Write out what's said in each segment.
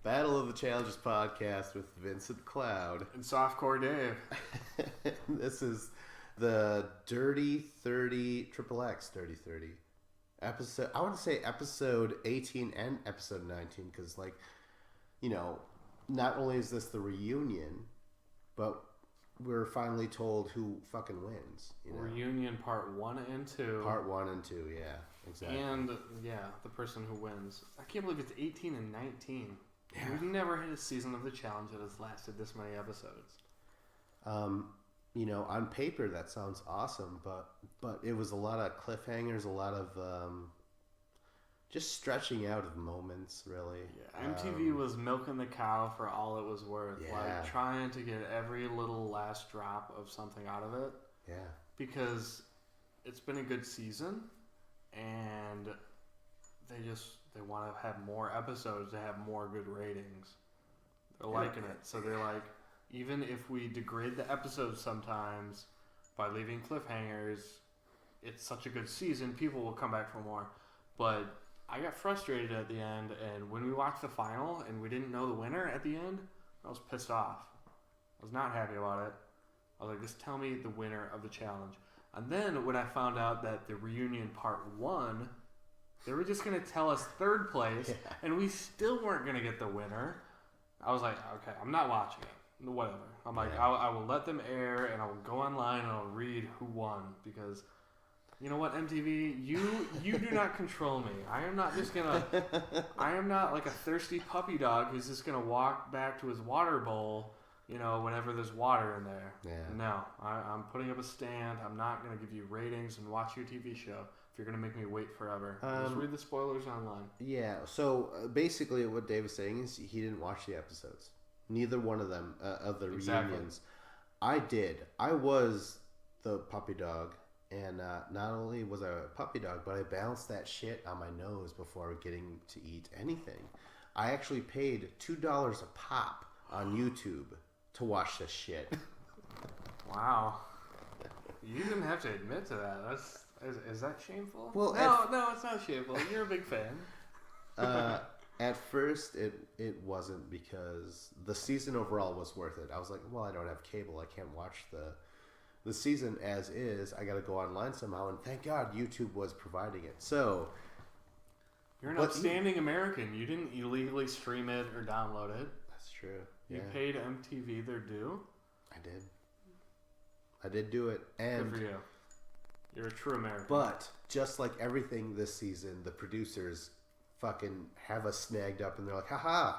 Battle of the Challenges podcast with Vincent Cloud. And Softcore Dave. This is the Dirty 30, XXX Dirty 30 episode. I want to say episode 18 and episode 19 because, like, you know, not only is this the reunion, but we're finally told who fucking wins. You know? Reunion part 1 and 2. Part 1 and 2, yeah, exactly. And, the person who wins. I can't believe it's 18 and 19. Yeah. We've never had a season of the challenge that has lasted this many episodes. You know, on paper that sounds awesome, but it was a lot of cliffhangers, a lot of just stretching out of moments, really. Yeah, MTV was milking the cow for all it was worth, like trying to get every little last drop of something out of it. Yeah. Because it's been a good season, and they want to have more episodes to have more good ratings. They're liking it. So they're like, even if we degrade the episodes sometimes by leaving cliffhangers, it's such a good season, people will come back for more. But I got frustrated at the end, and when we watched the final and we didn't know the winner at the end, I was pissed off. I was not happy about it. I was like, just tell me the winner of the challenge. And then when I found out that the reunion part 1, they were just going to tell us third place, and we still weren't going to get the winner. I was like, okay, I'm not watching it. Whatever. I'm like, I will let them air, and I will go online, and I'll read who won, because, you know what, MTV, you do not control me. I am not like a thirsty puppy dog who's just going to walk back to his water bowl, you know, whenever there's water in there. Yeah. No, I'm putting up a stand. I'm not going to give you ratings and watch your TV show if you're going to make me wait forever. Just read the spoilers online. Yeah, so basically what Dave was saying is he didn't watch the episodes. Neither one of them, of the reunions. I did. I was the puppy dog, and not only was I a puppy dog, but I balanced that shit on my nose before getting to eat anything. I actually paid $2 a pop on YouTube to watch this shit. Wow. You didn't have to admit to that. Is that shameful? Well, no, it's not shameful. You're a big fan. At first, it wasn't, because the season overall was worth it. I was like, well, I don't have cable. I can't watch the season as is. I got to go online somehow, and thank God YouTube was providing it. So you're an outstanding American. You didn't illegally stream it or download it. That's true. You paid MTV their due. I did do it. And good for you. You're a true American. But just like everything this season, the producers fucking have us snagged up, and they're like, haha,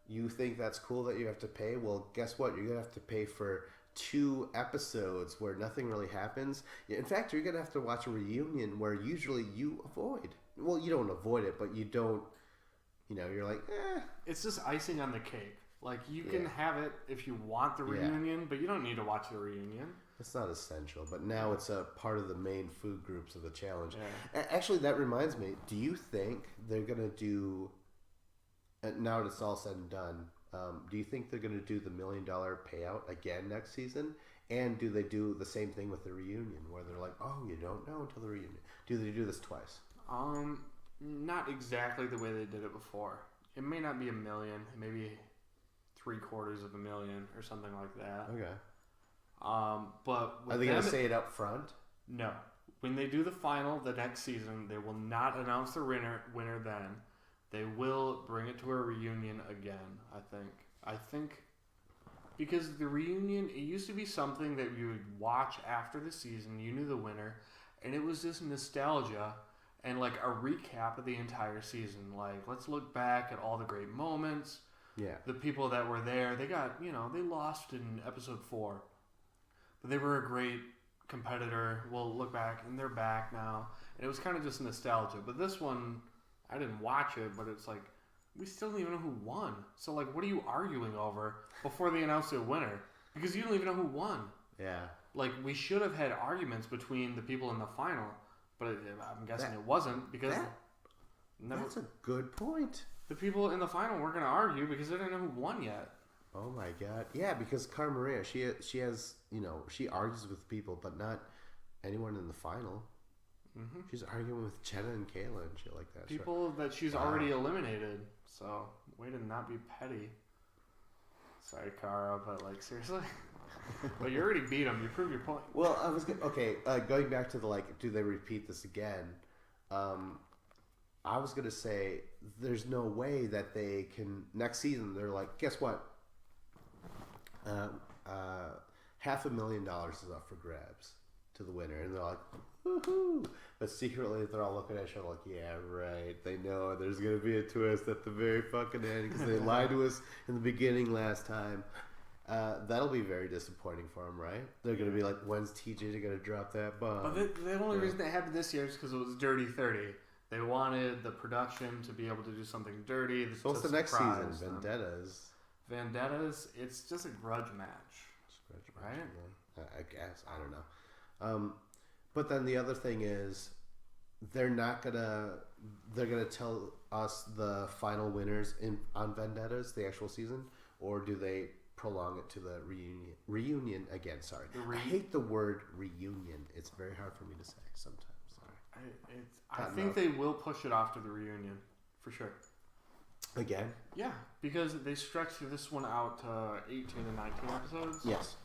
you think that's cool that you have to pay? Well, guess what? You're going to have to pay for 2 episodes where nothing really happens. In fact, you're going to have to watch a reunion where usually you avoid. Well, you don't avoid it, but you don't, you know, you're like, eh. It's just icing on the cake. Like, you can have it if you want the reunion, but you don't need to watch the reunion. It's not essential, but now it's a part of the main food groups of the challenge. Yeah. Actually, that reminds me, do you think they're going to do, now that it's all said and done, do you think they're going to do the $1 million payout again next season? And do they do the same thing with the reunion, where they're like, oh, you don't know until the reunion? Do they do this twice? Not exactly the way they did it before. It may not be $1 million, maybe $750,000 or something like that. Okay. But are they going to say it up front? No. When they do the final the next season, they will not announce the winner then. They will bring it to a reunion again, I think because the reunion, it used to be something that you would watch after the season. You knew the winner, and it was just nostalgia and like a recap of the entire season. Like, let's look back at all the great moments. Yeah. The people that were there, they got, they lost in episode 4. But they were a great competitor. We'll look back, and they're back now. And it was kind of just nostalgia. But this one, I didn't watch it, but it's like, we still don't even know who won. So, like, what are you arguing over before they announce the winner? Because you don't even know who won. Yeah. Like, we should have had arguments between the people in the final, but I'm guessing it wasn't, because... That's a good point. The people in the final weren't going to argue because they didn't know who won yet. Oh my God! Yeah, because Cara Maria, she has, she argues with people, but not anyone in the final. Mm-hmm. She's arguing with Jenna and Kayla and shit like that. People that she's already eliminated. So, way to not be petty. Sorry, Kara, but like seriously. But you already beat him. You proved your point. Well, I was going back to the like, do they repeat this again? I was gonna say there's no way that they can next season. They're like, guess what? $500,000 is up for grabs to the winner, and they're like, woohoo! But secretly, they're all looking at each other like, yeah, right. They know there's gonna be a twist at the very fucking end because they lied to us in the beginning last time. That'll be very disappointing for them, right? They're going to be like, when's TJ going to drop that bomb? But the only reason that happened this year is because it was Dirty 30. They wanted the production to be able to do something dirty. So what's the next season? Vendettas? It's just a grudge match. Right? I guess. I don't know. But then the other thing is, they're going to tell us the final winners on Vendettas, the actual season, or do they prolong it to the reunion again? Sorry, I hate the word reunion. It's very hard for me to say sometimes. Sorry. I think they will push it off to the reunion for sure. Again? Yeah, because they stretched this one out to 18 and 19 episodes. Yes.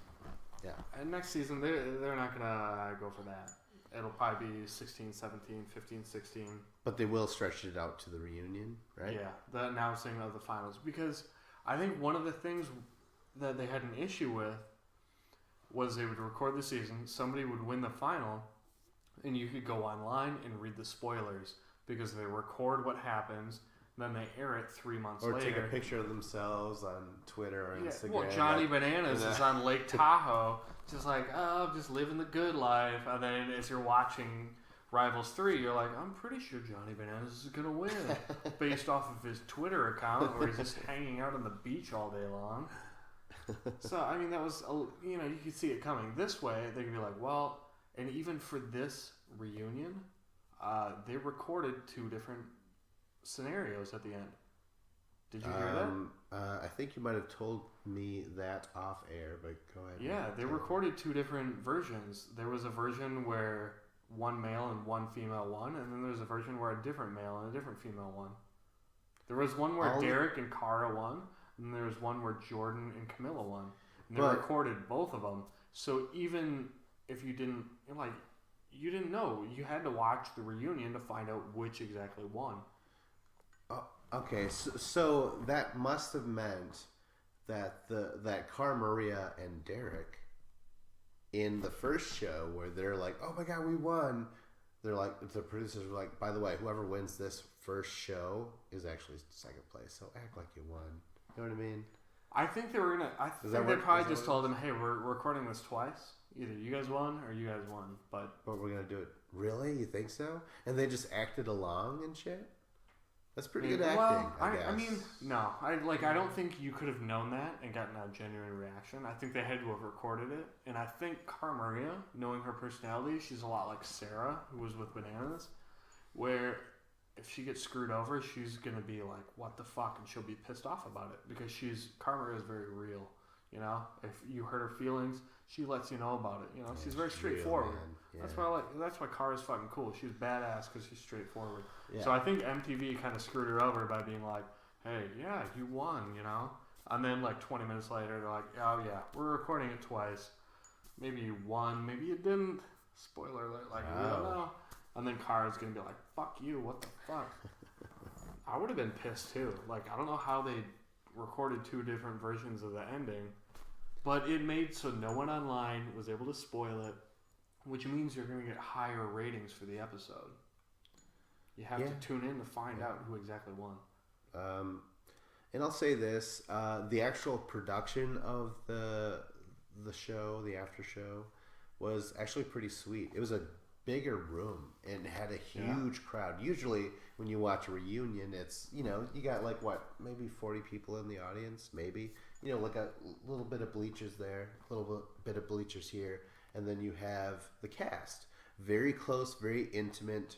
Yeah. And next season they're not gonna go for that. It'll probably be 16, 17, 15, 16. But they will stretch it out to the reunion, right? Yeah, the announcing of the finals, because I think one of the things that they had an issue with was they would record the season, somebody would win the final, and you could go online and read the spoilers because they record what happens, then they air it 3 months later. Or take a picture of themselves on Twitter or Instagram. Well, Johnny Bananas is on Lake Tahoe, just like, oh, just living the good life. And then as you're watching Rivals 3, you're like, I'm pretty sure Johnny Bananas is going to win based off of his Twitter account where he's just hanging out on the beach all day long. So, I mean, that was, you could see it coming. This way, they could be like, well, and even for this reunion, they recorded 2 different scenarios at the end. Did you hear that? I think you might have told me that off air, but go ahead. Yeah, they recorded 2 different versions. There was a version where one male and one female won, and then there's a version where a different male and a different female won. There was one where Derek and Cara won, and there was one where Jordan and Camilla won. And they recorded both of them. So even if you didn't, you didn't know. You had to watch the reunion to find out which exactly won. Okay, so that must have meant that Cara Maria and Derek in the first show where they're like, oh my god, we won. They're like, the producers were like, by the way, whoever wins this first show is actually second place. So act like you won. You know what I mean? I think they were gonna. I think they probably just told them, "Hey, we're recording this twice. Either you guys won or you guys won." But we're gonna do it. Really? You think so? And they just acted along and shit. That's pretty good acting. Well, I guess. I mean, no. I don't think you could have known that and gotten a genuine reaction. I think they had to have recorded it. And I think Cara Maria, knowing her personality, she's a lot like Sarah, who was with Bananas, where if she gets screwed over, she's gonna be like, "What the fuck?" and she'll be pissed off about it because Cara Maria is very real. You know, if you hurt her feelings, she lets you know about it. You know, she's very straightforward. Yeah. That's why Cara's fucking cool. She's badass because she's straightforward. Yeah. So I think MTV kind of screwed her over by being like, "Hey, yeah, you won," you know. And then like 20 minutes later, they're like, "Oh yeah, we're recording it twice. Maybe you won, maybe you didn't." Spoiler alert, we don't know. And then Cara's gonna be like, "Fuck you, what the fuck?" I would have been pissed too. I don't know how they recorded 2 different versions of the ending, but it made so no one online was able to spoil it, which means you're gonna get higher ratings for the episode. You have to tune in to find out who exactly won. And I'll say this: the actual production of the show, the after show, was actually pretty sweet. It was a bigger room and had a huge crowd. Usually when you watch a reunion, it's, you got maybe 40 people in the audience, maybe, a little bit of bleachers there, a little bit of bleachers here, and then you have the cast. Very close, very intimate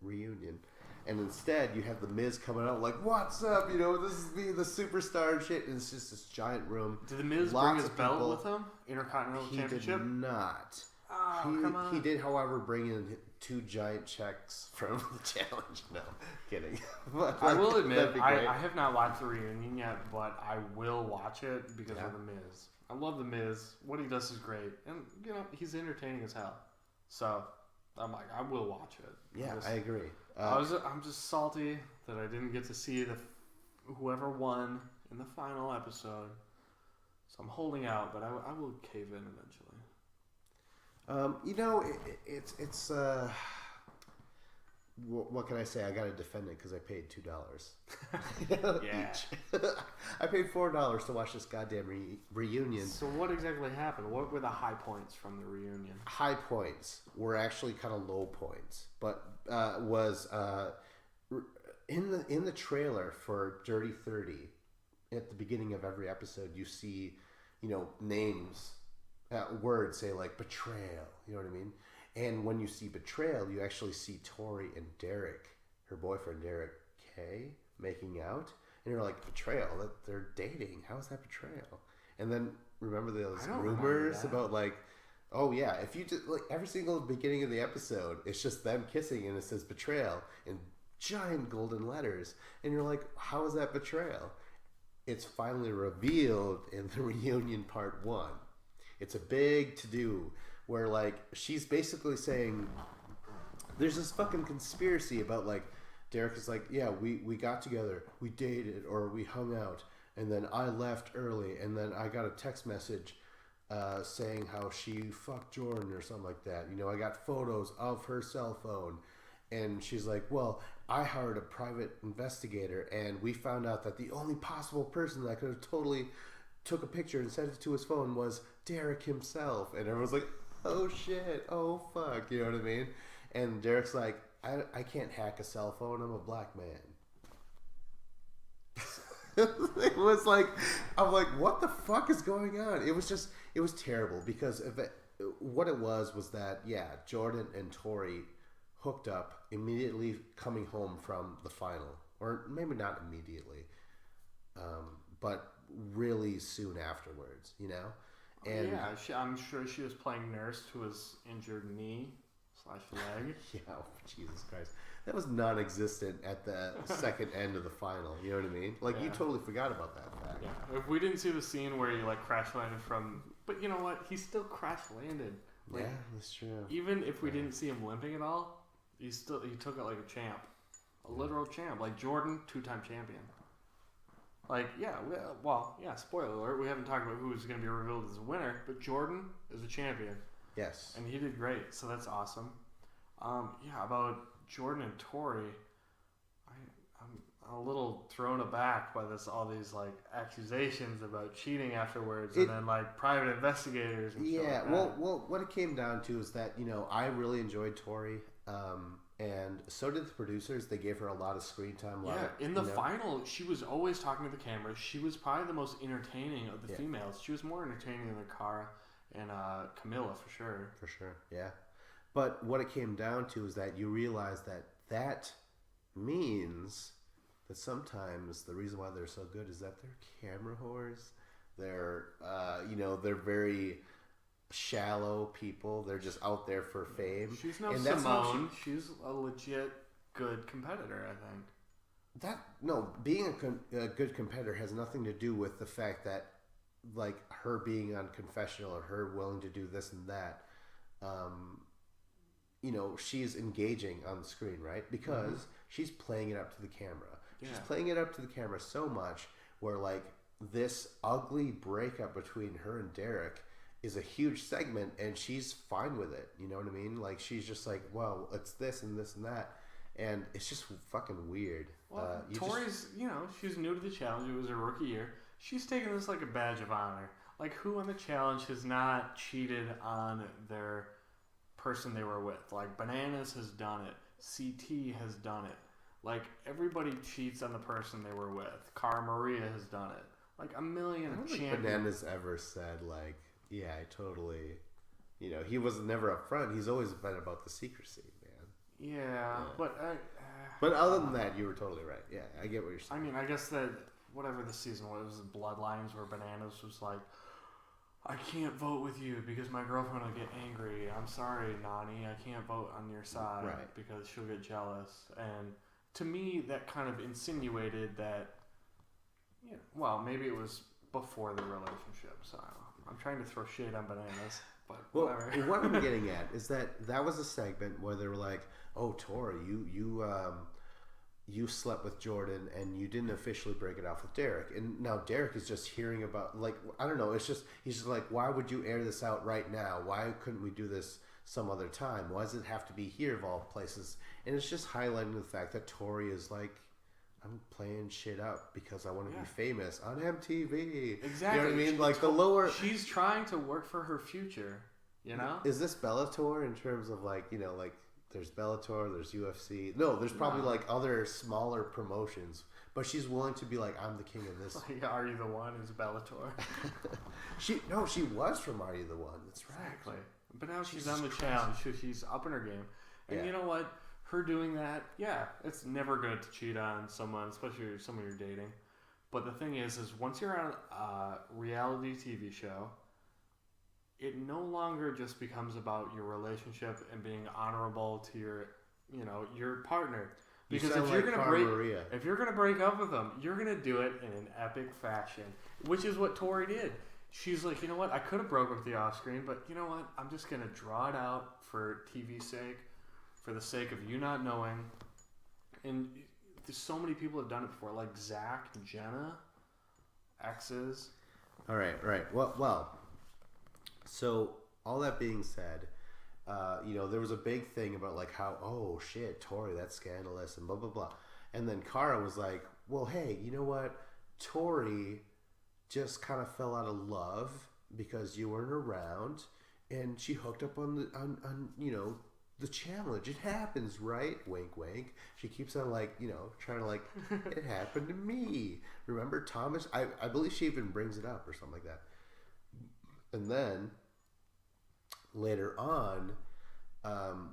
reunion. And instead you have the Miz coming out like, "What's up? This is me, the superstar and shit." And it's just this giant room. Did the Miz bring his belt with him? Intercontinental Championship? He did not. Oh, come on. He did, however, bring in 2 giant checks from the challenge. No, kidding. But, I will admit, I have not watched the reunion yet, but I will watch it because of The Miz. I love The Miz. What he does is great. And, he's entertaining as hell. So, I'm like, I will watch it. Yeah, I agree. I'm just salty that I didn't get to see whoever won in the final episode. So I'm holding out, but I will cave in eventually. It's what can I say? I got to defend it because I paid $2. Yeah. I paid $4 to watch this goddamn reunion. So what exactly happened? What were the high points from the reunion? High points were actually kind of low points, but was in the trailer for Dirty 30. At the beginning of every episode, you see, names, words say like betrayal. You know what I mean? And when you see betrayal, you actually see Tori and Derek, her boyfriend Derek K, making out, and you're like, betrayal? That they're dating? How is that betrayal? And then remember those rumors about like, oh yeah, if you just like every single beginning of the episode, it's just them kissing and it says betrayal in giant golden letters, and you're like, how is that betrayal? It's finally revealed in the reunion part 1. It's a big to-do where, like, she's basically saying there's this fucking conspiracy about, like, Derek is like, yeah, we got together, we dated, or we hung out, and then I left early, and then I got a text message saying how she fucked Jordan or something like that. I got photos of her cell phone. And she's like, well, I hired a private investigator, and we found out that the only possible person that could have totally took a picture and sent it to his phone was Derek himself. And everyone's like, oh shit, oh fuck, you know what I mean? And Derek's like, I can't hack a cell phone, I'm a black man. It was like, I'm like, what the fuck is going on? It was terrible because what it was that, yeah, Jordan and Tori hooked up immediately coming home from the final, or maybe not immediately, but really soon afterwards, And yeah, I'm sure she was playing nurse to his injured knee/leg. Yeah, Jesus Christ, that was non-existent at the second end of the final. You know what I mean? Like you totally forgot about that fact. Yeah, if we didn't see the scene where he like crash landed from, but you know what? He still crash landed. Like, yeah, that's true. Even if we didn't see him limping at all. He took it like a champ, a literal champ, like Jordan, 2-time champion. Like, spoiler alert, we haven't talked about who's going to be revealed as a winner, but Jordan is a champion. Yes. And he did great, so that's awesome. About Jordan and Tori, I'm a little thrown aback by all these like accusations about cheating afterwards, and then like private investigators and stuff like that. Well, what it came down to is that, I really enjoyed Tori. And so did the producers. They gave her a lot of screen time. In the final, she was always talking to the camera. She was probably the most entertaining of the females. She was more entertaining than Cara and Camilla, for sure. For sure, yeah. But what it came down to is that you realize that means that sometimes the reason why they're so good is that they're camera whores. They're, they're very shallow people. They're just out there for fame. She's no Simone. She's a legit good competitor, I think. Being a good competitor has nothing to do with the fact that, like, her being on confessional or her willing to do this and that. She's engaging on the screen, right? Because she's playing it up to the camera. Yeah. She's playing it up to the camera so much where, like, this ugly breakup between her and Derek is a huge segment, and she's fine with it. You know what I mean? Like, she's just like, well, it's this and this and that, and it's just fucking weird. Well, Tori's, she's new to the challenge. It was her rookie year. She's taking this like a badge of honor. Like, who on the challenge has not cheated on their person they were with? Like, Bananas has done it. CT has done it. Like, everybody cheats on the person they were with. Cara Maria has done it. Like, a million champions. I don't think Bananas ever said, like, yeah, I totally... he was never up front. He's always been about the secrecy, man. Yeah. But... but other than that, you were totally right. Yeah, I get what you're saying. I mean, I guess that... Whatever the season was, Bloodlines, where Bananas was like... I can't vote with you because my girlfriend will get angry. I'm sorry, Nani. I can't vote on your side because she'll get jealous. And to me, that kind of insinuated that, well, maybe it was before the relationship. So I'm trying to throw shade on Bananas, but whatever. Well, what I'm getting at is that was a segment where they were like, "Oh, Tori, you slept with Jordan and you didn't officially break it off with Derek." And now Derek is just hearing about, like, I don't know, he's just like, why would you air this out right now? Why couldn't we do this some other time? Why does it have to be here of all places? And it's just highlighting the fact that Tori is like, I'm playing shit up because I want to be famous on MTV. Exactly. You know what I mean? Like the lower... She's trying to work for her future, you know? Is this Bellator in terms of like, like there's Bellator, there's UFC. No, there's probably like other smaller promotions. But she's willing to be like, I'm the king of this. Like, Are You the One is Bellator. She was from Are You the One. That's right. Exactly. But now she's on the challenge. She's up in her game. And you know what? Her doing that, it's never good to cheat on someone, especially someone you're dating. But the thing is once you're on a reality TV show, it no longer just becomes about your relationship and being honorable to your partner. Because if you're gonna break up with them, you're gonna do it in an epic fashion, which is what Tori did. She's like, you know what? I could have broke up the off screen, but you know what? I'm just gonna draw it out for TV's sake, for the sake of you not knowing. And there's so many people have done it before, like Zach and Jenna, exes. All right. Well. So all that being said, there was a big thing about like how, oh shit, Tori, that's scandalous and blah blah blah, and then Cara was like, well, hey, you know what, Tori just kind of fell out of love because you weren't around, and she hooked up on the challenge. It happens, right? Wink, wink. She keeps on like, trying to like, it happened to me. Remember Thomas? I believe she even brings it up or something like that. And then later on,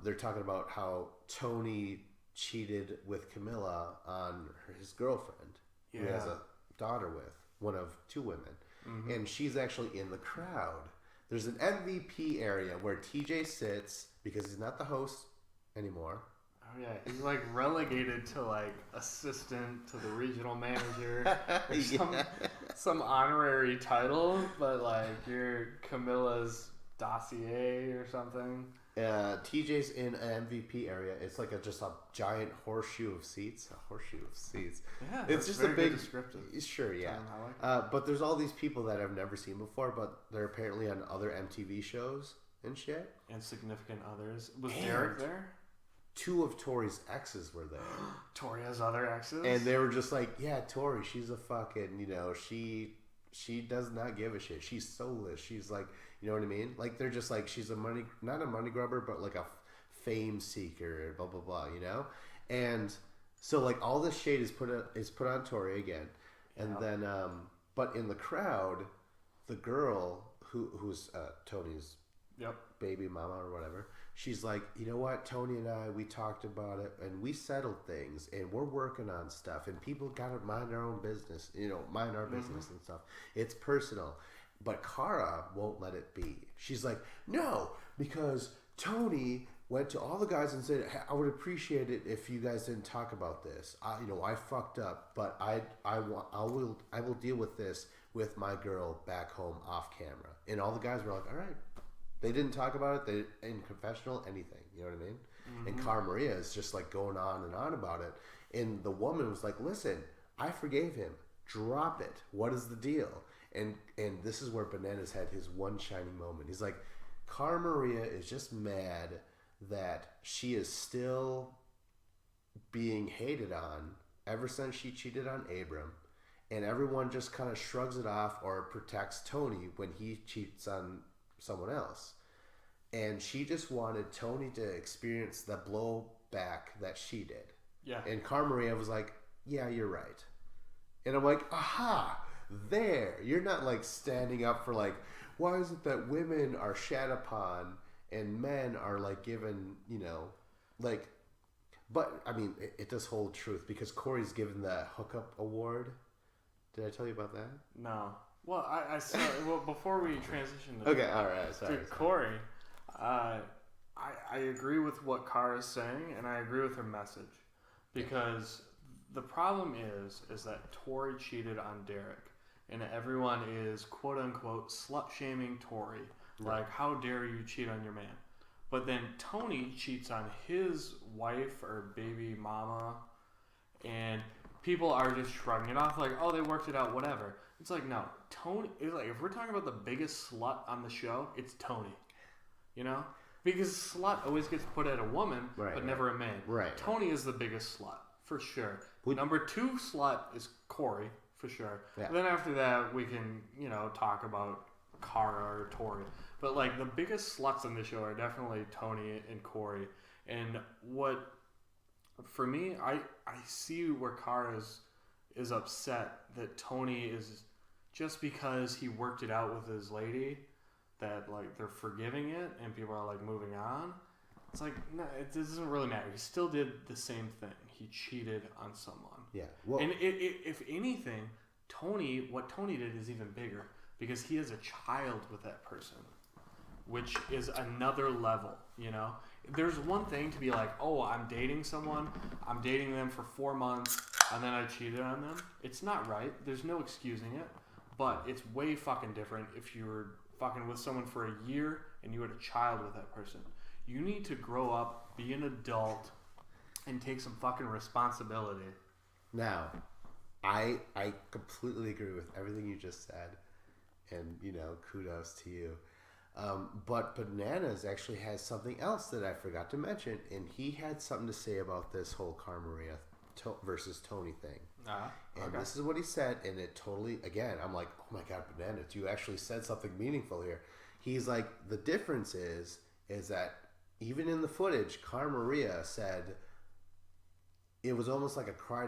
they're talking about how Tony cheated with Camilla on his girlfriend, who has a daughter with, one of two women. Mm-hmm. And she's actually in the crowd. There's an MVP area where TJ sits because he's not the host anymore. Oh, yeah. He's like relegated to like assistant to the regional manager or some honorary title, but like you're Camilla's dossier or something. TJ's in an MVP area. It's like just a giant horseshoe of seats. A horseshoe of seats. Yeah, it's just a big descriptive. Sure, yeah. But there's all these people that I've never seen before, but they're apparently on other MTV shows and shit. And significant others. Was Derek there? Two of Tori's exes were there. Tori has other exes? And they were just like, yeah, Tori, she's a fucking, she does not give a shit. She's soulless. She's like, you know what I mean? Like, they're just like, she's not a money grubber, but like a fame seeker, blah, blah, blah, And so, like, all this shade is put on Tori again. And then, but in the crowd, the girl who's Tony's baby mama or whatever, she's like, you know what, Tony and I, we talked about it and we settled things and we're working on stuff and people gotta mind their own business, mind our business and stuff. It's personal. But Cara won't let it be. She's like, no, because Tony went to all the guys and said, I would appreciate it if you guys didn't talk about this. I fucked up, but I will deal with this with my girl back home off camera. And all the guys were like, all right. They didn't talk about it. They in confessional, anything. You know what I mean? Mm-hmm. And Cara Maria is just like going on and on about it. And the woman was like, listen, I forgave him. Drop it. What is the deal? And this is where Bananas had his one shining moment. He's like, Cara Maria is just mad that she is still being hated on ever since she cheated on Abram. And everyone just kind of shrugs it off or protects Tony when he cheats on someone else. And she just wanted Tony to experience the blowback that she did. Yeah. And Cara Maria was like, yeah, you're right. And I'm like, aha, there. You're not like standing up for like, why is it that women are shat upon and men are like given, like, but I mean, it does hold truth because Corey's given the hookup award. Did I tell you about that? No. Well, I saw. Well, before we transition to okay, all right, sorry. Corey, I agree with what Kara is saying, and I agree with her message, because the problem is that Tori cheated on Derek, and everyone is quote unquote slut shaming Tori, like how dare you cheat on your man, but then Tony cheats on his wife or baby mama, and people are just shrugging it off like, oh, they worked it out, whatever. It's like, no, Tony. It's like, if we're talking about the biggest slut on the show, it's Tony. You know, because slut always gets put at a woman, but never a man. Right. Tony is the biggest slut for sure. Number 2 slut is Corey for sure. Yeah. Then after that, we can talk about Kara or Tori. But like the biggest sluts on the show are definitely Tony and Corey. And what for me, I see where Kara is upset that Tony is. Just because he worked it out with his lady, that like they're forgiving it and people are like moving on. It's like, no, it doesn't really matter. He still did the same thing. He cheated on someone. Yeah. Well, and if anything, what Tony did is even bigger because he has a child with that person, which is another level. There's one thing to be like, oh, I'm dating someone. I'm dating them for 4 months and then I cheated on them. It's not right. There's no excusing it. But it's way fucking different if you were fucking with someone for a year and you had a child with that person. You need to grow up, be an adult, and take some fucking responsibility. Now, I completely agree with everything you just said. And, kudos to you. But Bananas actually has something else that I forgot to mention. And he had something to say about this whole Cara Maria versus Tony thing. And this is what he said, and it totally, again, I'm like, oh my God, Bananas, you actually said something meaningful here. He's like, the difference is that even in the footage, Cara Maria said it was almost like a cry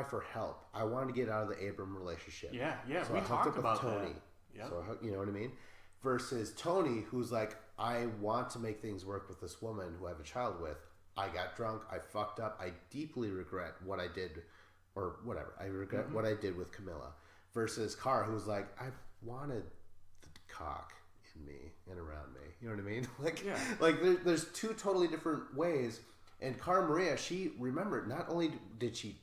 for help. I wanted to get out of the Abram relationship. Yeah, so we I talked about Tony. That. Yep. So you know what I mean? Versus Tony, who's like, I want to make things work with this woman who I have a child with. I got drunk. I fucked up. I deeply regret what I did, or whatever. I regret what I did with Camilla. Versus Cara, who's like, I wanted the cock in me and around me. You know what I mean? Like there's two totally different ways. And Cara Maria, she remembered. Not only did she,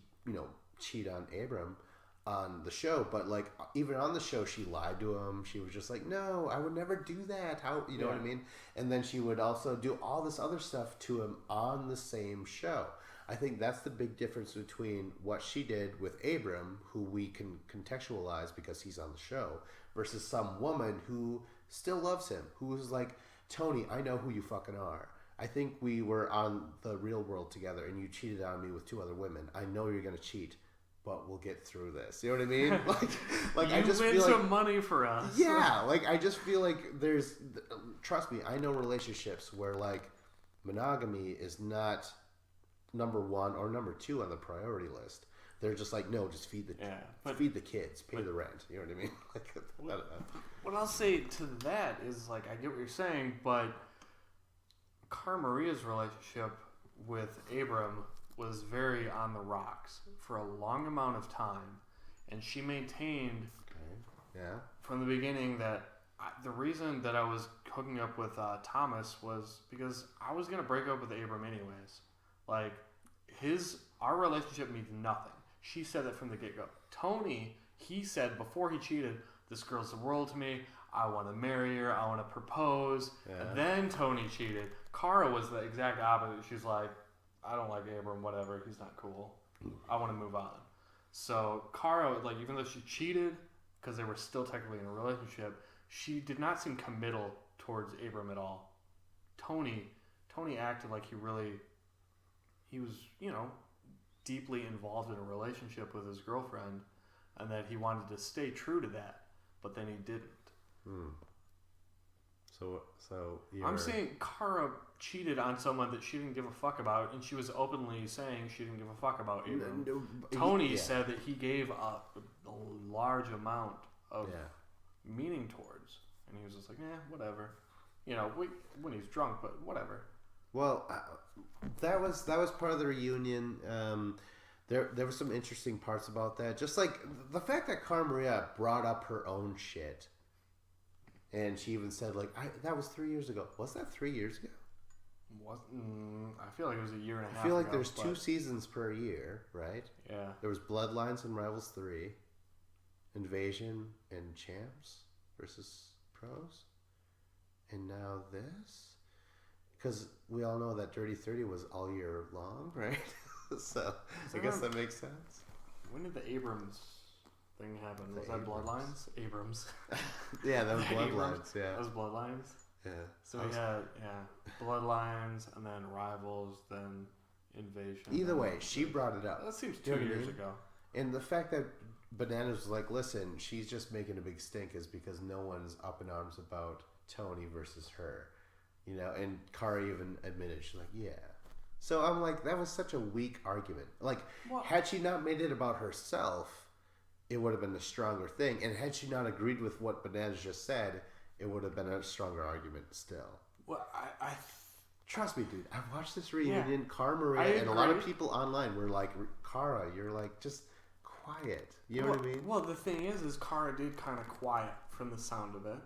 cheat on Abram on the show, but like even on the show, she lied to him. She was just like, no, I would never do that. How, you know what I mean? And then she would also do all this other stuff to him on the same show. I think that's the big difference between what she did with Abram, who we can contextualize because he's on the show, versus some woman who still loves him, who was like, Tony, I know who you fucking are. I think we were on the real world together and you cheated on me with 2 other women. I know you're going to cheat, but we'll get through this. You know what I mean? Like you I just win feel some money for us. Yeah, like I just feel like trust me, I know relationships where like monogamy is not number 1 or number 2 on the priority list. They're just like, no, just feed the kids, pay the rent. You know what I mean? Like, I don't know. What I'll say to that is like, I get what you're saying, but Cara Maria's relationship with Abram was very on the rocks for a long amount of time, and she maintained from the beginning that the reason that I was hooking up with Thomas was because I was gonna break up with Abram anyways. Like our relationship means nothing. She said that from the get-go. Tony, he said before he cheated, this girl's the world to me. I want to marry her. I want to propose. Yeah. And then Tony cheated. Cara was the exact opposite. She's like, I don't like Abram, whatever. He's not cool. I want to move on. So Cara, like, even though she cheated, because they were still technically in a relationship, she did not seem committal towards Abram at all. Tony acted like he was, deeply involved in a relationship with his girlfriend, and that he wanted to stay true to that, but then he didn't. So I'm saying Cara cheated on someone that she didn't give a fuck about, and she was openly saying she didn't give a fuck about Abram. Tony said that he gave a large amount of meaning towards, and he was just like, whatever. When he's drunk, but whatever. Well, that was part of the reunion. There were some interesting parts about that. Just like the fact that Cara Maria brought up her own shit. And she even said, like, that was 3 years ago. Was that 3 years ago? I feel like it was a year and a half I feel like ago, there's 2 seasons per year, right? Yeah. There was Bloodlines and Rivals 3, Invasion and Champs versus Pros, and now this. Because we all know that Dirty 30 was all year long, right? So I guess that makes sense. When did the Abrams thing happen? Was that Bloodlines? Abrams. Yeah, that was Bloodlines. Yeah, that was Bloodlines. Yeah. So we had Bloodlines, and then Rivals, then Invasion. Either way, she brought it up. That seems 2 years ago. And the fact that Bananas was like, listen, she's just making a big stink is because no one's up in arms about Tony versus her. You know, and Cara even admitted, she's like, yeah. So I'm like, that was such a weak argument. Like, had she not made it about herself, it would have been a stronger thing. And had she not agreed with what Bananas just said, it would have been a stronger argument still. Well, I trust me, dude. I've watched this reunion. Cara Maria and a lot of people online were like, Cara, you're like, just quiet. You know what I mean? Well, the thing is Cara did kind of quiet from the sound of it.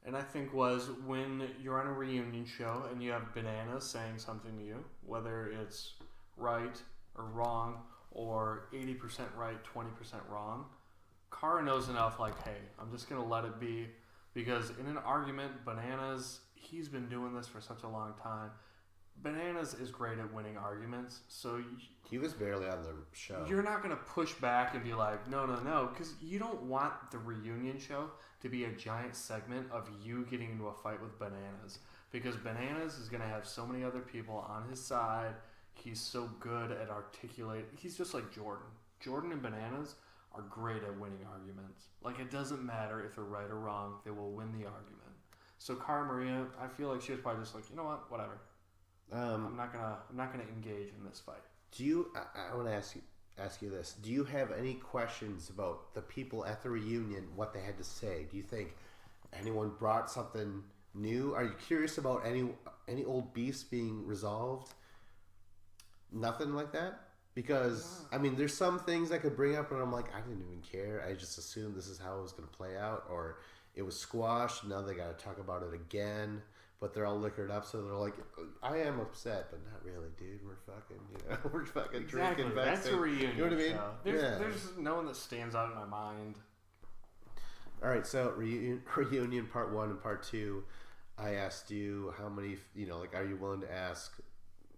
And I think was when you're on a reunion show and you have Bananas saying something to you, whether it's right or wrong or 80% right, 20% wrong, Cara knows enough like, hey, I'm just going to let it be. Because in an argument, Bananas, he's been doing this for such a long time. Bananas is great at winning arguments, so he was barely on the show. You're not going to push back and be like, no, because you don't want the reunion show to be a giant segment of you getting into a fight with Bananas. Because Bananas is going to have so many other people on his side. He's so good at articulating. He's just like Jordan. Jordan and Bananas are great at winning arguments. Like, it doesn't matter if they're right or wrong, they will win the argument. So Cara Maria, I feel like she was probably just like, you know what, whatever. I'm not gonna engage in this fight. I want to ask you this. Do you have any questions about the people at the reunion, what they had to say? Do you think anyone brought something new? Are you curious about any old beefs being resolved? Nothing like that? Because, I mean, there's some things I could bring up and I'm like, I didn't even care. I just assumed this is how it was going to play out. Or it was squashed. Now they got to talk about it again. But they're all liquored up. So they're like, I am upset, but not really, dude. We're fucking drinking backstage. That's a reunion. You know what I mean? There's no one that stands out in my mind. All right, so reunion part 1 and part 2. I asked you how many, are you willing to ask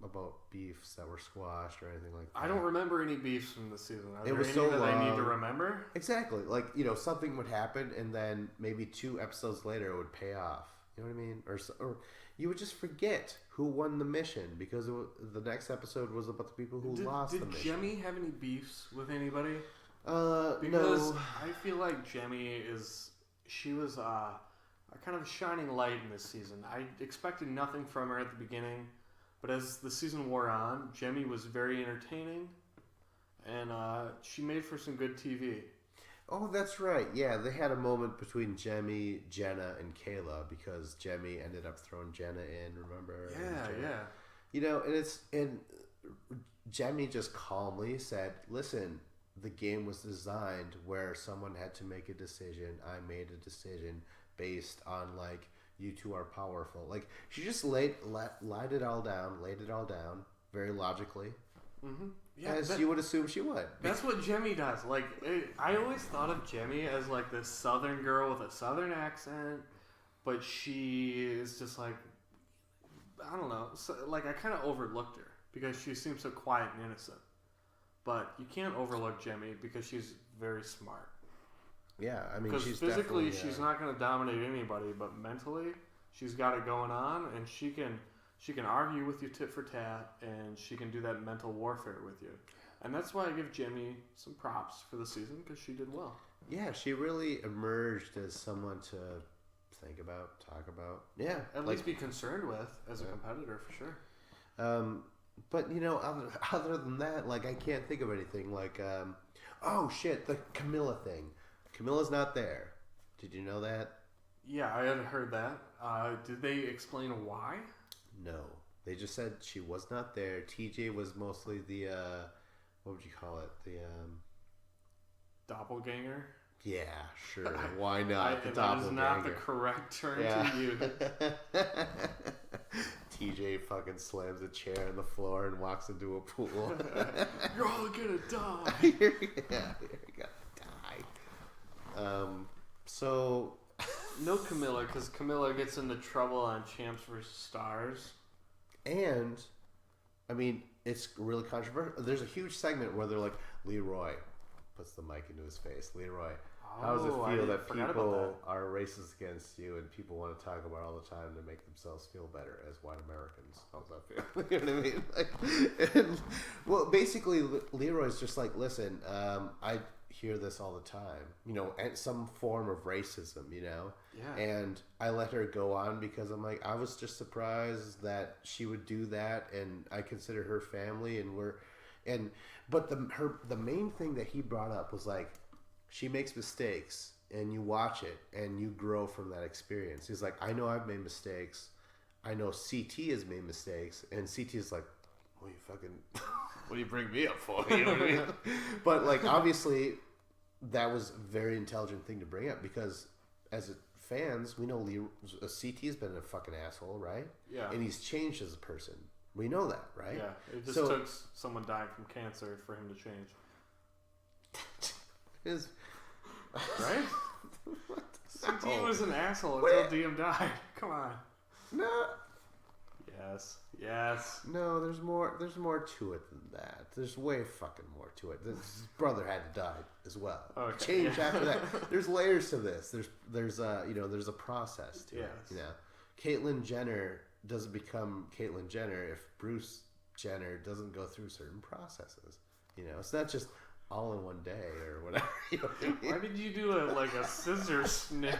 about beefs that were squashed or anything like that? I don't remember any beefs from the season. Are it there was any so that long. I need to remember? Exactly. Like, something would happen and then maybe 2 episodes later it would pay off. You know what I mean? Or you would just forget who won the mission because the next episode was about the people who lost the mission. Did Jemmy have any beefs with anybody? Because no. I feel like Jemmy she was a kind of a shining light in this season. I expected nothing from her at the beginning, but as the season wore on, Jemmy was very entertaining, and she made for some good TV. Oh, that's right. Yeah, they had a moment between Jemmy, Jenna, and Kayla because Jemmy ended up throwing Jenna in. Remember? Yeah. And Jemmy just calmly said, "Listen, the game was designed where someone had to make a decision. I made a decision based on like you two are powerful." Like she just laid it all down very logically. Mm-hmm. Yeah, as you would assume she would. That's what Jemmy does. Like, I always thought of Jemmy as like this Southern girl with a Southern accent, but she is just like, I don't know. So, like, I kind of overlooked her because she seems so quiet and innocent. But you can't overlook Jemmy because she's very smart. Yeah, I mean, because physically she's not going to dominate anybody, but mentally she's got it going on, and she can argue with you tit for tat, and she can do that mental warfare with you. And that's why I give Jemmy some props for the season, because she did well. Yeah, she really emerged as someone to think about, talk about. Yeah. At least be concerned with as a competitor, for sure. But, other than that, like, I can't think of anything. Like, oh, shit, the Camilla thing. Camilla's not there. Did you know that? Yeah, I had heard that. Did they explain why? No. They just said she was not there. TJ was mostly the what would you call it? The doppelganger. Yeah, sure. Why not? The that is not the correct term to use. TJ fucking slams a chair on the floor and walks into a pool. You're all gonna die. You're gonna die. So no Camilla, because Camilla gets into trouble on Champs vs. Stars. And I mean, it's really controversial. There's a huge segment where they're like, Leroy puts the mic into his face. Leroy, how does it feel that people are racist against you and people want to talk about all the time to make themselves feel better as white Americans? How does that feel? You know what I mean? Like, well, basically, Leroy's just like, listen, I hear this all the time, you know, and some form of racism, you know? Yeah. And I let her go on because I'm like, I was just surprised that she would do that, and I consider her family, but the main thing that he brought up was like, she makes mistakes and you watch it and you grow from that experience. He's like, I know I've made mistakes. I know CT has made mistakes, and CT is like, what do you bring me up for? You know what I mean? But like, obviously that was a very intelligent thing to bring up, because as fans, we know CT has been a fucking asshole, right? Yeah. And he's changed as a person. We know that, right? Yeah. It just took someone dying from cancer for him to change. Right? CT was an asshole until DM died. Come on. No. Yes. No, there's more to it than that. There's way fucking more to it. His brother had to die as well. Okay. Change after that. There's layers to this. There's a process to it. You know, Caitlyn Jenner doesn't become Caitlyn Jenner if Bruce Jenner doesn't go through certain processes. You know, it's not just all in one day or whatever. You know what I mean? Why did you do a scissor snip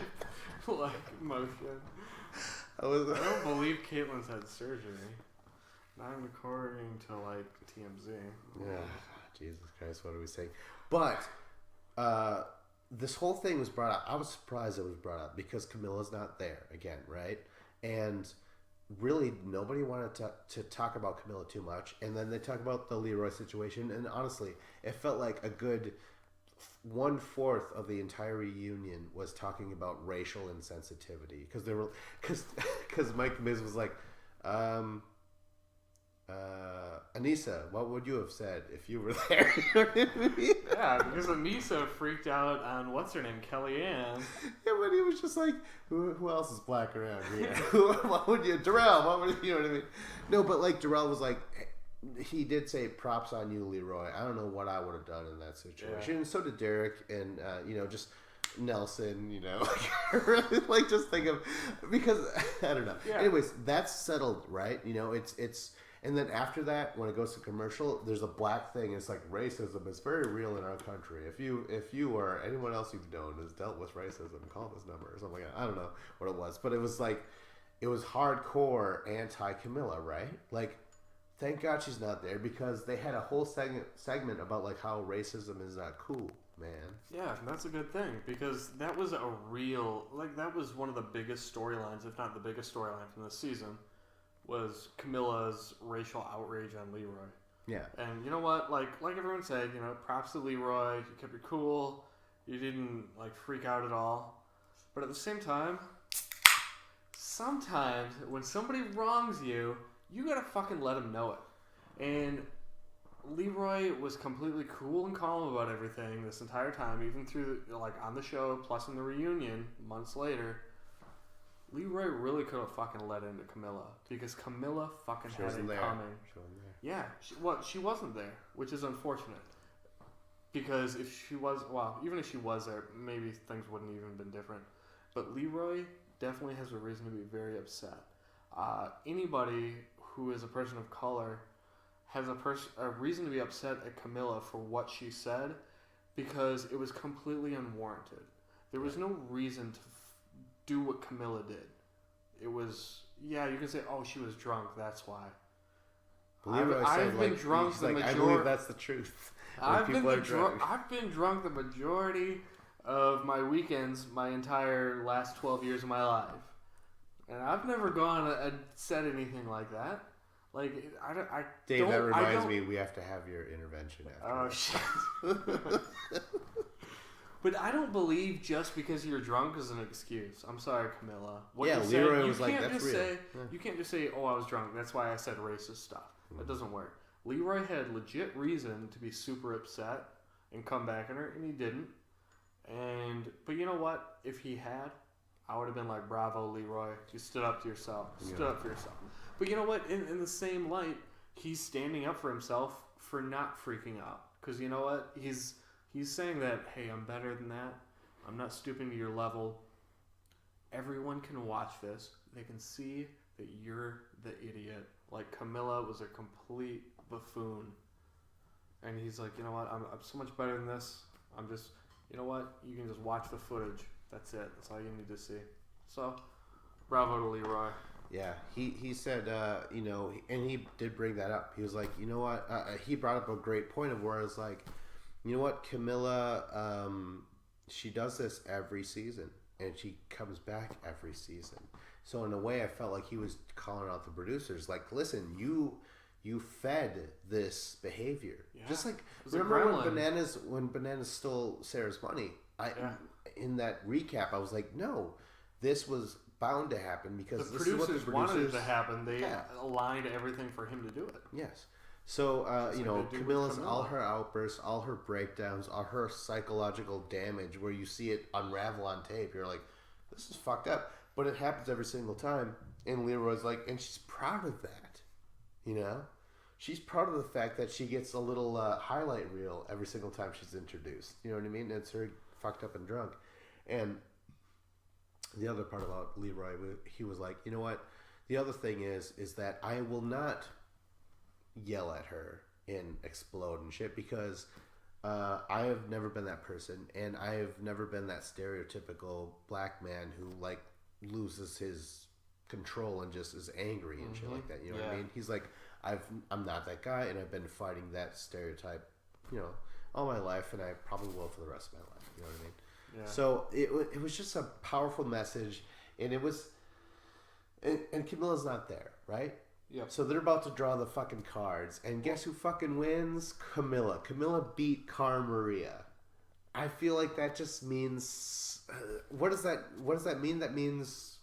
motion? I don't believe Caitlyn's had surgery. Not according to TMZ. Yeah, Jesus Christ, what are we saying? But this whole thing was brought up. I was surprised it was brought up because Camilla's not there again, right? And really, nobody wanted to talk about Camilla too much. And then they talk about the Leroy situation. And honestly, it felt like a good 1/4 of the entire reunion was talking about racial insensitivity, because Mike Miz was like, Anissa, what would you have said if you were there? Yeah, because Anissa freaked out on what's her name, Kellyanne. Yeah, but he was just like, who else is black around here? What would you, Darrell? What would you know what I mean? No, but like Darrell was like, he did say props on you, Leroy. I don't know what I would have done in that situation. Yeah. And so did Derek, and just Nelson. Like just think of, because I don't know. Yeah. Anyways, that's settled, right? It's. And then after that, when it goes to commercial, there's a black thing. It's like racism is very real in our country. If you or anyone else you've known has dealt with racism, call this number or something like that. I don't know what it was, but it was like, it was hardcore anti-Camilla, right? Like, thank God she's not there, because they had a whole segment about like how racism is not cool, man. Yeah, that's a good thing, because that was that was one of the biggest storylines, if not the biggest storyline from this season, was Camilla's racial outrage on Leroy. Yeah. And you know what? Like everyone said, props to Leroy. You kept it cool. You didn't freak out at all. But at the same time, sometimes when somebody wrongs you, you gotta fucking let them know it. And Leroy was completely cool and calm about everything this entire time, even through on the show, plus in the reunion months later. Leroy really could have fucking let into Camilla, because Camilla fucking had it coming. Yeah, she wasn't there, which is unfortunate. Because if she was, even if she was there, maybe things wouldn't even been different. But Leroy definitely has a reason to be very upset. Anybody who is a person of color has a reason to be upset at Camilla for what she said, because it was completely unwarranted. There was no reason to do what Camilla did. It was, you can say, oh, she was drunk, that's why. I've been drunk the majority. I believe that's the truth. I've been drunk the majority of my weekends, my entire last 12 years of my life. And I've never gone and said anything like that. Like, I Dave, don't, that reminds me, we have to have your intervention after. Oh, shit. But I don't believe just because you're drunk is an excuse. I'm sorry, Camilla. What you Leroy said, was like, that's real. You can't just say, oh, I was drunk. That's why I said racist stuff. That doesn't work. Leroy had legit reason to be super upset and come back on her, and he didn't. But you know what? If he had, I would have been like, bravo, Leroy. You stood up to yourself. Stood up for yourself. But you know what? In the same light, he's standing up for himself for not freaking out. Because you know what? He's saying that, hey, I'm better than that. I'm not stooping to your level. Everyone can watch this. They can see that you're the idiot. Like, Camilla was a complete buffoon. And he's like, you know what? I'm so much better than this. I'm just, you know what? You can just watch the footage. That's it. That's all you need to see. So, bravo to Leroy. Yeah, he said, and he did bring that up. He was like, you know what? He brought up a great point of where it's like, you know what, Camilla, she does this every season, and she comes back every season. So in a way, I felt like he was calling out the producers, like, listen, you fed this behavior. Yeah. Just like, remember when Bananas stole Sarah's money? In that recap, I was like, no, this was bound to happen because the producers wanted it to happen. They aligned everything for him to do it. Yes. So, Camilla's, all her outbursts, all her breakdowns, all her psychological damage where you see it unravel on tape, you're like, this is fucked up. But it happens every single time. And Leroy's like, and she's proud of that. You know? She's proud of the fact that she gets a little highlight reel every single time she's introduced. You know what I mean? It's her fucked up and drunk. And the other part about Leroy, he was like, you know what? The other thing is that I will not yell at her and explode and shit because I have never been that person, and I have never been that stereotypical black man who like loses his control and just is angry and shit like that. You know what I mean? He's like, I'm not that guy, and I've been fighting that stereotype, all my life, and I probably will for the rest of my life. You know what I mean? Yeah. So it was just a powerful message, and it was, and Camilla's not there, right? Yep. So they're about to draw the fucking cards, and guess who fucking wins? Camilla. Camilla beat Cara Maria. I feel like that just means what does that mean? That means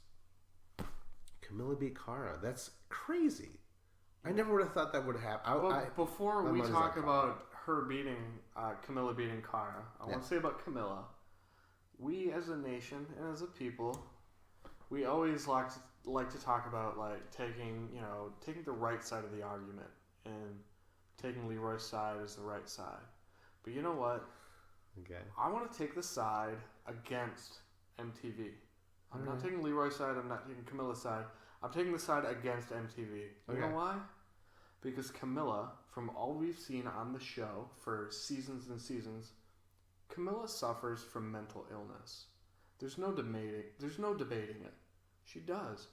Camilla beat Cara. That's crazy. I never would have thought that would happen. Before we talk about her beating Camilla beating Cara, I want to say about Camilla. We as a nation and as a people, we always like to talk about like taking the right side of the argument and taking Leroy's side as the right side. But you know what? Okay. I want to take the side against MTV. I'm not taking Leroy's side. I'm not taking Camilla's side. I'm taking the side against MTV. You know why? Because Camilla, from all we've seen on the show for seasons and seasons, Camilla suffers from mental illness. There's no debating it. She does.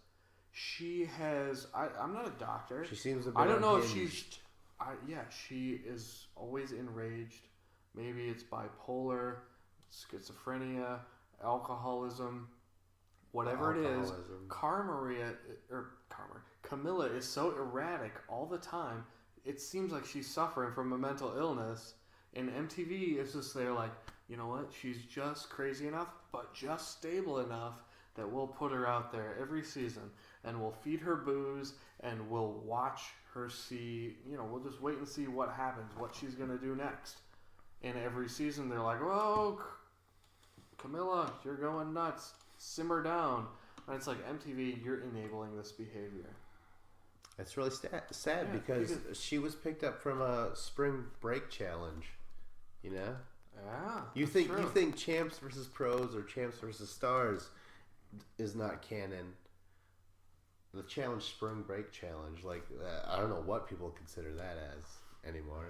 She has. I'm not a doctor. She seems a bit. I don't know unhinged. if she's. She is always enraged. Maybe it's bipolar, schizophrenia, alcoholism, whatever it is. Camilla is so erratic all the time. It seems like she's suffering from a mental illness, and MTV is just there like, you know what? She's just crazy enough, but just stable enough that we'll put her out there every season, and we'll feed her booze, and we'll watch her see, we'll just wait and see what happens, what she's going to do next. And every season they're like, whoa, Camilla, you're going nuts. Simmer down. And it's like, MTV, you're enabling this behavior. It's really sad because she was picked up from a spring break challenge, Yeah. You think Champs versus Pros or Champs versus Stars is not canon. The challenge, Spring Break Challenge, like I don't know what people consider that as anymore,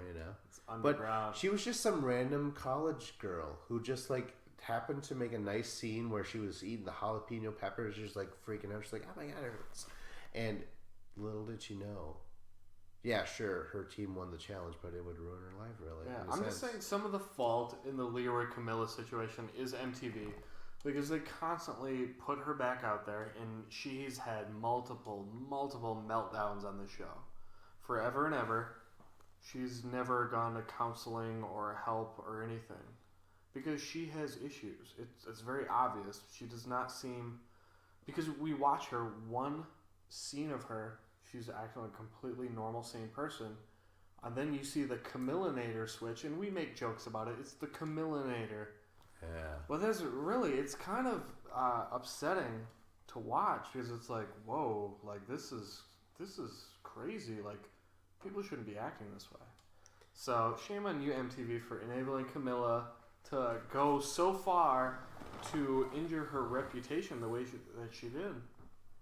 It's underground. But she was just some random college girl who just like happened to make a nice scene where she was eating the jalapeno peppers, just like freaking out. She's like, "Oh my god, it hurts!" And little did she know. Yeah, sure, her team won the challenge, but it would ruin her life, really. Yeah, I'm just saying some of the fault in the Leroy Camilla situation is MTV. Because they constantly put her back out there, and she's had multiple meltdowns on the show. forever and ever, she's never gone to counseling or help or anything. Because she has issues. It's very obvious. She does not seem... Because we watch her, one scene of her, she's acting like a completely normal, sane person. And then you see the Camillinator switch, and we make jokes about it. It's the Camillinator. Yeah. Well, it's kind of upsetting to watch because it's like, whoa, like this is crazy. Like, people shouldn't be acting this way. So shame on you, MTV, for enabling Camilla to go so far to injure her reputation the way that she did.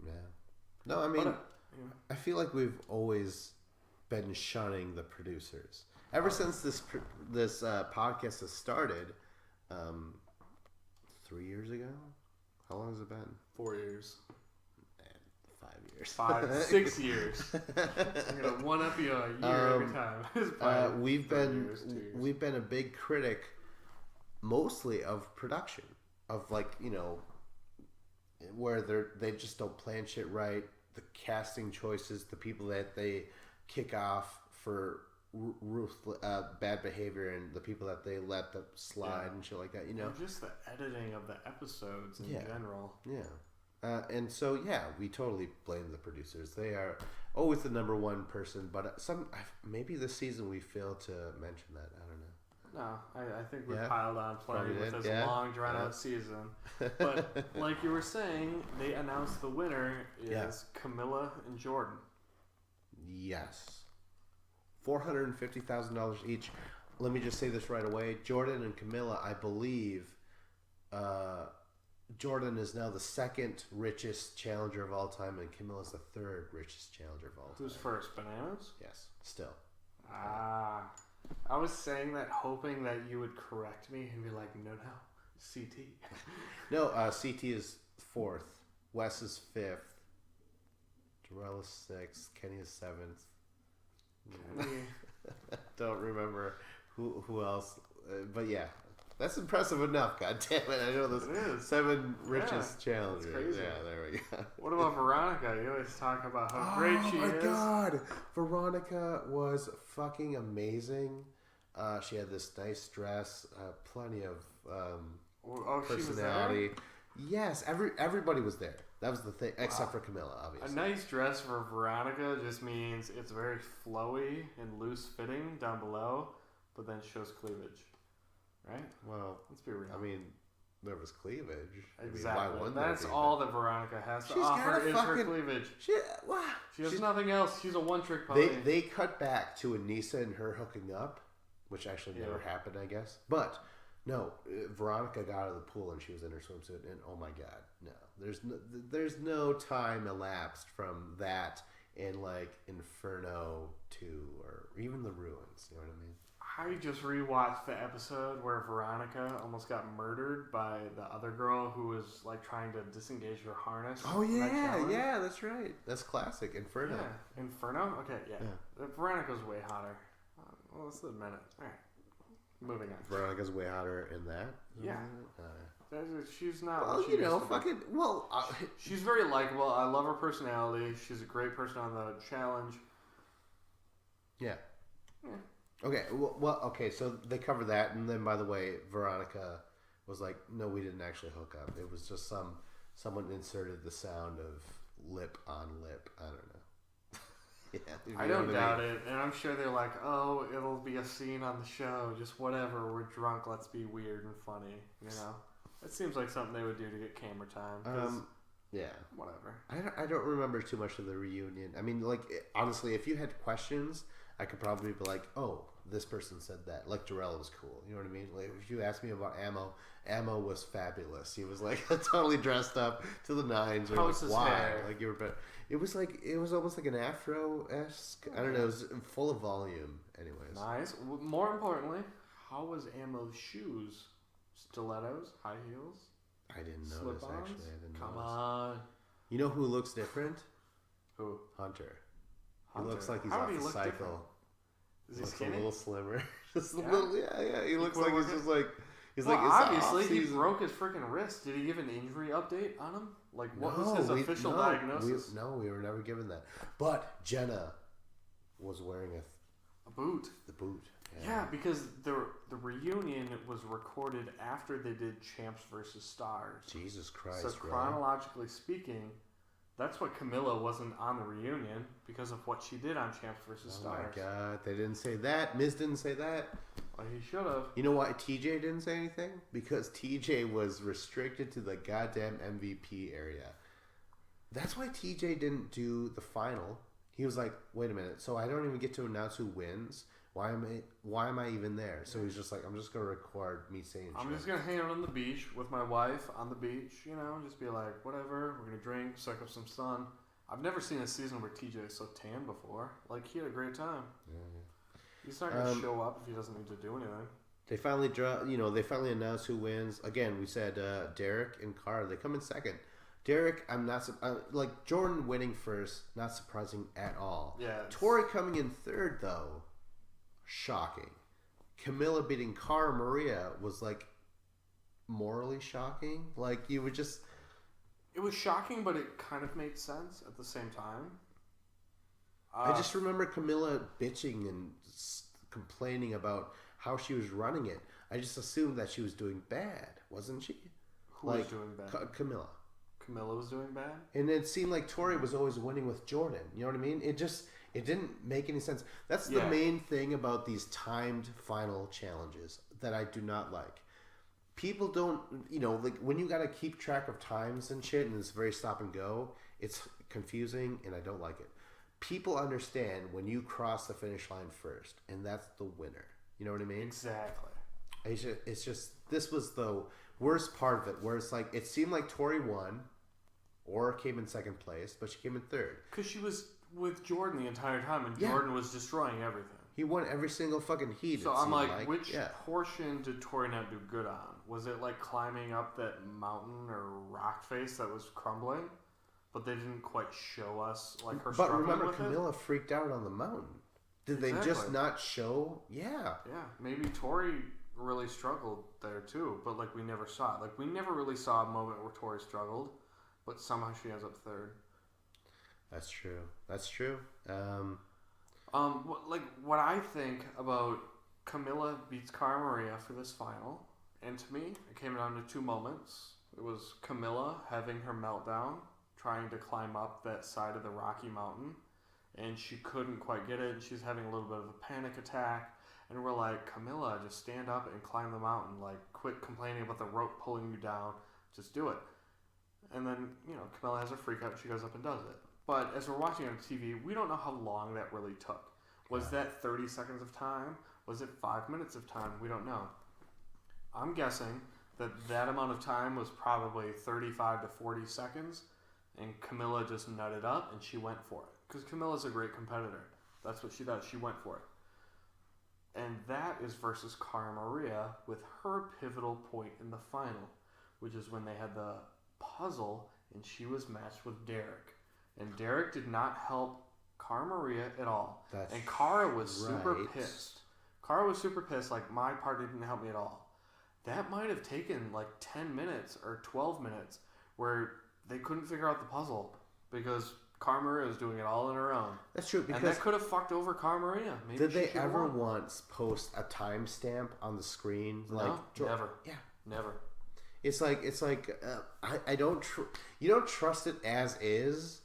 Yeah. No, I mean, I feel like we've always been shunning the producers ever since this podcast has started. 3 years ago? How long has it been? 4 years. 5 years. 6 years. I'm gonna one up you a year every time. We've been a big critic, mostly of production, of like, you know, where they just don't plan shit right. The casting choices, the people that they kick off for bad behavior, and the people that they let slide and shit like that, you know. And just the editing of the episodes in general. Yeah. And so, we totally blame the producers. They are always the number one person, but maybe this season we failed to mention that. I don't know. No, I think we piled on plenty with this long, drawn-out season. But like you were saying, they announced the winner is Camilla and Jordan. Yes. $450,000 each. Let me just say this right away. Jordan and Camilla, I believe, Jordan is now the second richest challenger of all time, and Camilla's the third richest challenger of all time. Who's first? Bananas? Yes, still. I was saying that hoping that you would correct me and be like, no, CT. No, CT is fourth. Wes is fifth. Jarrell is sixth. Kenny is seventh. Don't remember who else, but yeah, that's impressive enough. God damn it! I know those 7 richest challengers. That's crazy. Yeah, there we go. What about Veronica? You always talk about how great she is. Oh my god, Veronica was fucking amazing. She had this nice dress, plenty of personality. She was there? Yes, everybody was there. That was the thing, except for Camilla, obviously. A nice dress for Veronica just means it's very flowy and loose fitting down below, but then shows cleavage, right? Well, let's be real. I mean, there was cleavage. Exactly. I mean, that's all that Veronica has to offer is her cleavage. She has nothing else. She's a one-trick pony. They cut back to Anissa and her hooking up, which actually never happened, I guess. But no, Veronica got out of the pool and she was in her swimsuit, and oh my god, no. There's no time elapsed from that and like Inferno 2 or even The Ruins. You know what I mean? I just rewatched the episode where Veronica almost got murdered by the other girl who was like trying to disengage her harness. Oh yeah, that's right. That's classic Inferno. Yeah, Inferno. Okay, yeah. Veronica's way hotter. Well, let's admit it. All right. Moving on. Veronica's way hotter in that. Yeah. She's not. Well, you know, fucking. Well, she's very likable. I love her personality. She's a great person on the challenge. Yeah. Okay. Well. Okay. So they cover that, and then by the way, Veronica was like, "No, we didn't actually hook up. It was just someone inserted the sound of lip on lip. I don't know." Yeah, I don't doubt it, and I'm sure they're like, "Oh, it'll be a scene on the show. Just whatever. We're drunk. Let's be weird and funny." You know, it seems like something they would do to get camera time. Yeah, whatever. I don't remember too much of the reunion. I mean, like honestly, if you had questions, I could probably be like, "Oh, this person said that." Like Jarrell was cool. You know what I mean? Like if you asked me about Ammo was fabulous. He was like totally dressed up to the nines. Or like, why? Hair? Like you were better. It was almost like an Afro-esque. I don't know. It was full of volume. Anyways. Nice. More importantly, how was Ammo's shoes? Stilettos, high heels. I didn't notice actually. Come on. You know who looks different? Who? Hunter. He looks like he's off the cycle. Different? Is he skinny? A little slimmer. Just a little. Yeah. He looks like he's just like. He's well, like, obviously, he broke his freaking wrist. Did he give an injury update on him? Like, what was his official diagnosis? We were never given that. But Jenna was wearing a boot. The boot. Yeah, because the reunion was recorded after they did Champs versus Stars. Jesus Christ! So chronologically speaking, that's what Camilla wasn't on the reunion because of what she did on Champs versus Stars. Oh my God! They didn't say that. Miz didn't say that. Well, he should have. You know why TJ didn't say anything? Because TJ was restricted to the goddamn MVP area. That's why TJ didn't do the final. He was like, "Wait a minute! So I don't even get to announce who wins. Why am I even there?" So he's just like, "I'm just gonna record me saying." I'm just gonna hang out on the beach with my wife on the beach. You know, just be like, whatever. We're gonna drink, suck up some sun. I've never seen a season where TJ is so tan before. Like, he had a great time. Yeah. He's not gonna show up if he doesn't need to do anything. They finally They finally announced who wins. Again, we said Derek and Cara. They come in second. Derek, I'm not like Jordan winning first. Not surprising at all. Yeah. Tori coming in third though. Shocking. Camilla beating Cara Maria was like morally shocking. Like you would just. It was shocking, but it kind of made sense at the same time. I just remember Camilla bitching and complaining about how she was running it. I just assumed that she was doing bad, wasn't she? Who was doing bad? Camilla. Camilla was doing bad? And it seemed like Tori was always winning with Jordan. You know what I mean? It didn't make any sense. That's the main thing about these timed final challenges that I do not like. People don't, like when you got to keep track of times and shit and it's very stop and go, it's confusing and I don't like it. People understand when you cross the finish line first, and that's the winner. You know what I mean? Exactly. It's just this was the worst part of it, where it's like it seemed like Tori won, or came in second place, but she came in third because she was with Jordan the entire time, and Jordan was destroying everything. He won every single fucking heat. So I'm like, which portion did Tori not do good on? Was it like climbing up that mountain or rock face that was crumbling? But they didn't quite show us like her struggling with it. But remember, Camilla freaked out on the mountain. Did they just not show? Yeah. Yeah, maybe Tori really struggled there too, but like we never saw it. Like we never really saw a moment where Tori struggled, but somehow she ends up third. That's true. What I think about Camilla beats Cara Maria for this final, and to me, it came down to two moments. It was Camilla having her meltdown, trying to climb up that side of the Rocky Mountain, and she couldn't quite get it, and she's having a little bit of a panic attack, and we're like, Camilla, just stand up and climb the mountain, like, quit complaining about the rope pulling you down, just do it. And then, Camilla has a freak out, she goes up and does it. But as we're watching on TV, we don't know how long that really took. Was that 30 seconds of time? Was it 5 minutes of time? We don't know. I'm guessing that amount of time was probably 35 to 40 seconds, and Camilla just nutted up and she went for it. Because Camilla's a great competitor. That's what she does. She went for it. And that is versus Cara Maria with her pivotal point in the final, which is when they had the puzzle and she was matched with Derek. And Derek did not help Cara Maria at all. And Cara was super pissed. Cara was super pissed, like, my part didn't help me at all. That might have taken like 10 minutes or 12 minutes where they couldn't figure out the puzzle because Cara Maria was doing it all on her own. That's true. Because and that could have fucked over Cara Maria. Maybe did they ever once post a timestamp on the screen? No, never. Yeah, never. It's like I don't. You don't trust it as is.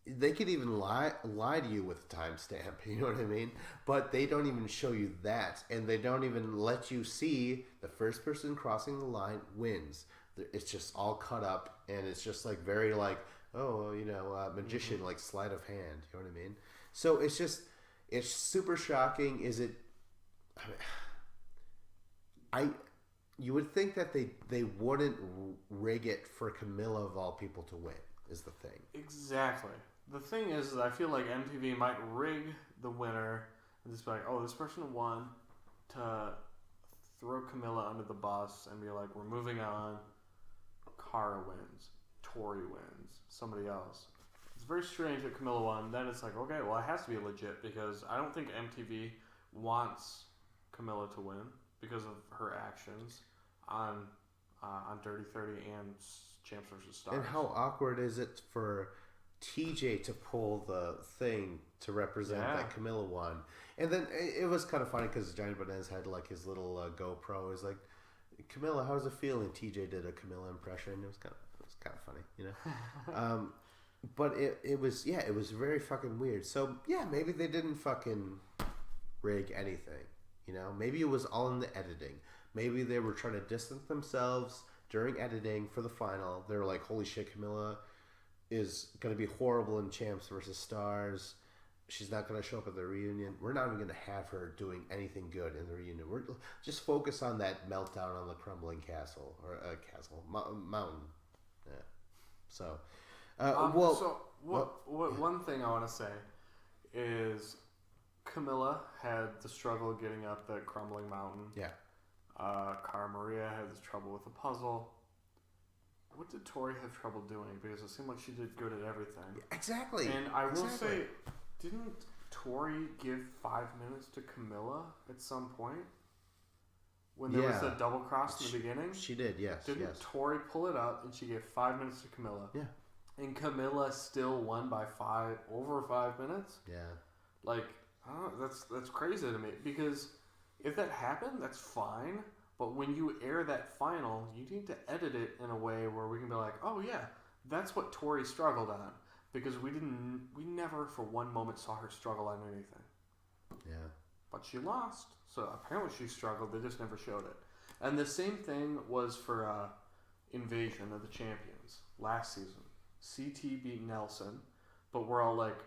They could even lie to you with a timestamp. You know what I mean? But they don't even show you that, and they don't even let you see the first person crossing the line wins. It's just all cut up, and it's just like very like, magician, like sleight of hand. You know what I mean? So it's super shocking. Is it? You would think that they wouldn't rig it for Camilla of all people to win. Is the thing. Exactly. The thing is I feel like MTV might rig the winner and just be like, oh, this person won, to throw Camilla under the bus and be like, we're moving on. Cara wins. Tori wins. Somebody else. It's very strange that Camilla won. Then it's like, okay, well, it has to be legit because I don't think MTV wants Camilla to win because of her actions on Dirty 30 and Champs vs. Stars. And how awkward is it for TJ to pull the thing to represent that Camilla won. And then it was kind of funny because Johnny Bonez had like his little GoPro. He's like, Camilla, how's it feel? And TJ did a Camilla impression. It was kind of funny, you know. But it was very fucking weird. So yeah, maybe they didn't fucking rig anything, you know. Maybe it was all in the editing. Maybe they were trying to distance themselves during editing for the final. They were like, holy shit, Camilla is going to be horrible in Champs versus Stars. She's not going to show up at the reunion. We're not even going to have her doing anything good in the reunion. We're just focus on that meltdown on the crumbling castle or mountain. Yeah. So, one thing I want to say is Camilla had the struggle getting up that crumbling mountain. Yeah. Cara Maria had this trouble with the puzzle. What did Tori have trouble doing? Because it seemed like she did good at everything. Exactly. And I will say, didn't Tori give 5 minutes to Camilla at some point? When there was a double cross in the beginning? She did, yes. Didn't Tori pull it up and she gave 5 minutes to Camilla? Yeah. And Camilla still won by over 5 minutes? Yeah. Like, I don't know, that's crazy to me. Because if that happened, that's fine. But when you air that final, you need to edit it in a way where we can be like, oh yeah, that's what Tori struggled on. Because we never for one moment saw her struggle on anything. Yeah. But she lost. So apparently she struggled, they just never showed it. And the same thing was for Invasion of the Champions last season. CT beat Nelson, but we're all like,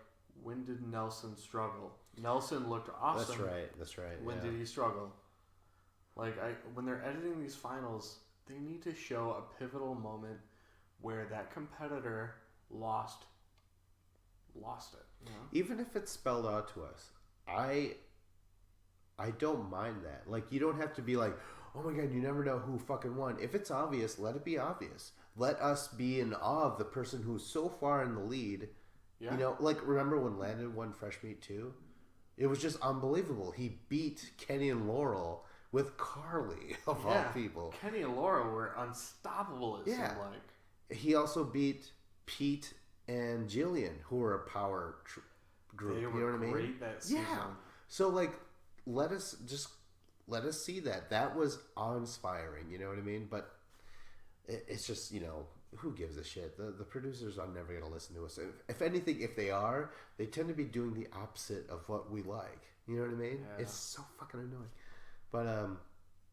when did Nelson struggle? Nelson looked awesome. That's right. When did he struggle? Like, when they're editing these finals, they need to show a pivotal moment where that competitor lost it. You know? Even if it's spelled out to us, I don't mind that. Like, you don't have to be like, oh my god, you never know who fucking won. If it's obvious, let it be obvious. Let us be in awe of the person who's so far in the lead. Yeah. You know, like, remember when Landon won Fresh Meat 2? It was just unbelievable. He beat Kenny and Laurel with Carly, of all people. Kenny and Laurel were unstoppable, it seemed like. He also beat Pete and Jillian, who were a power group. They were great that season. Yeah. So, like, let us see that. That was awe-inspiring, you know what I mean? But it's just, you know, who gives a shit? The producers are never going to listen to us. If anything, if they are, they tend to be doing the opposite of what we like. You know what I mean? Yeah. It's so fucking annoying. But,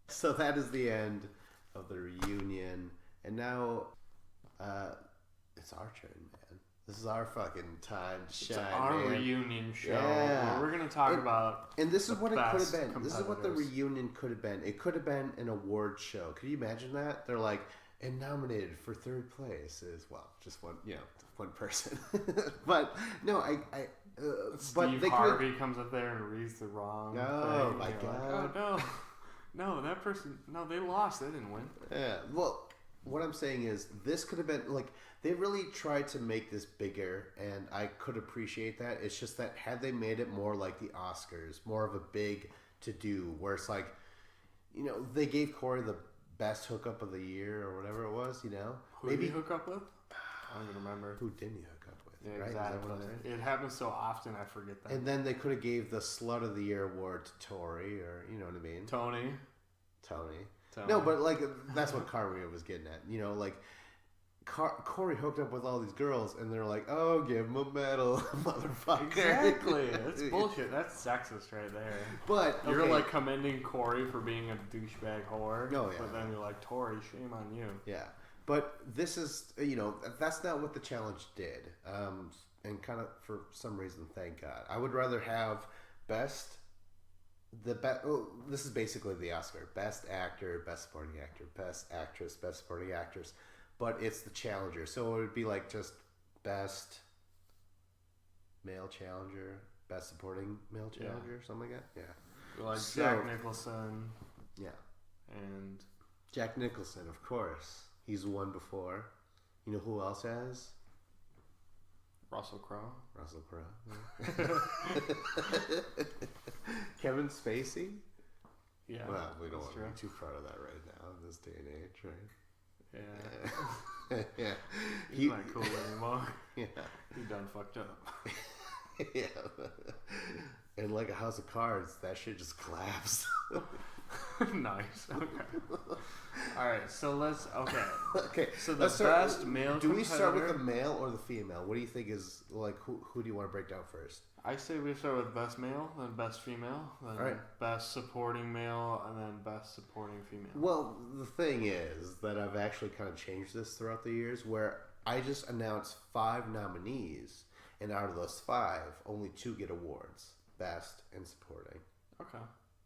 so that is the end of the reunion. And now, it's our turn, man. This is our fucking time to shine. It's our reunion show. Yeah. We're going to talk about. And this is what it could have been. This is what the reunion could have been. It could have been an award show. Could you imagine that? They're like, and nominated for third place is, well, just one, you know, one person. But no, Steve Harvey comes up there and reads the wrong thing. Oh my god! Like, oh no, that person, no, they lost. They didn't win. Yeah. Well, what I'm saying is, this could have been like, they really tried to make this bigger, and I could appreciate that. It's just that had they made it more like the Oscars, more of a big to do, where it's like, you know, they gave Corey the best hookup of the year or whatever it was, you know. Who did he hook up with? I don't even remember. Who didn't he hook up with? Yeah, right? Exactly. It happens so often, I forget that. And then they could have gave the Slut of the Year award to Tori, or, you know what I mean? Tony. No, but like, that's what Carly was getting at. You know, like, Corey hooked up with all these girls, and they're like, "Oh, give him a medal, motherfucker." Exactly. That's bullshit. That's sexist right there. But you're like commending Corey for being a douchebag whore. Oh yeah. But then you're like, Tori, shame on you. Yeah. But this is, you know, that's not what the challenge did. And kind of for some reason, thank God. I would rather have this is basically the Oscar: Best Actor, Best Supporting Actor, Best Actress, Best Supporting Actress. But it's the challenger, so it would be like just Best Male Challenger, Best Supporting Male Challenger, something like that. Yeah. Like Jack Nicholson. Yeah. And Jack Nicholson, of course. He's won before. You know who else has? Russell Crowe. Yeah. Kevin Spacey. Yeah. Well, we don't want to be too proud of that right now in this day and age, right? Yeah. Yeah. He's not cool anymore. Yeah. He done fucked up. Yeah. And like a house of cards, that shit just collapsed. Nice. Okay. All right. So let's. Okay. Okay. So the best male. Do we start with the male or the female? What do you think is like? Who do you want to break down first? I say we start with best male, then best female, then best supporting male, and then best supporting female. Well, the thing is that I've actually kind of changed this throughout the years, where I just announced 5 nominees, and out of those 5, only 2 get awards: best and supporting. Okay.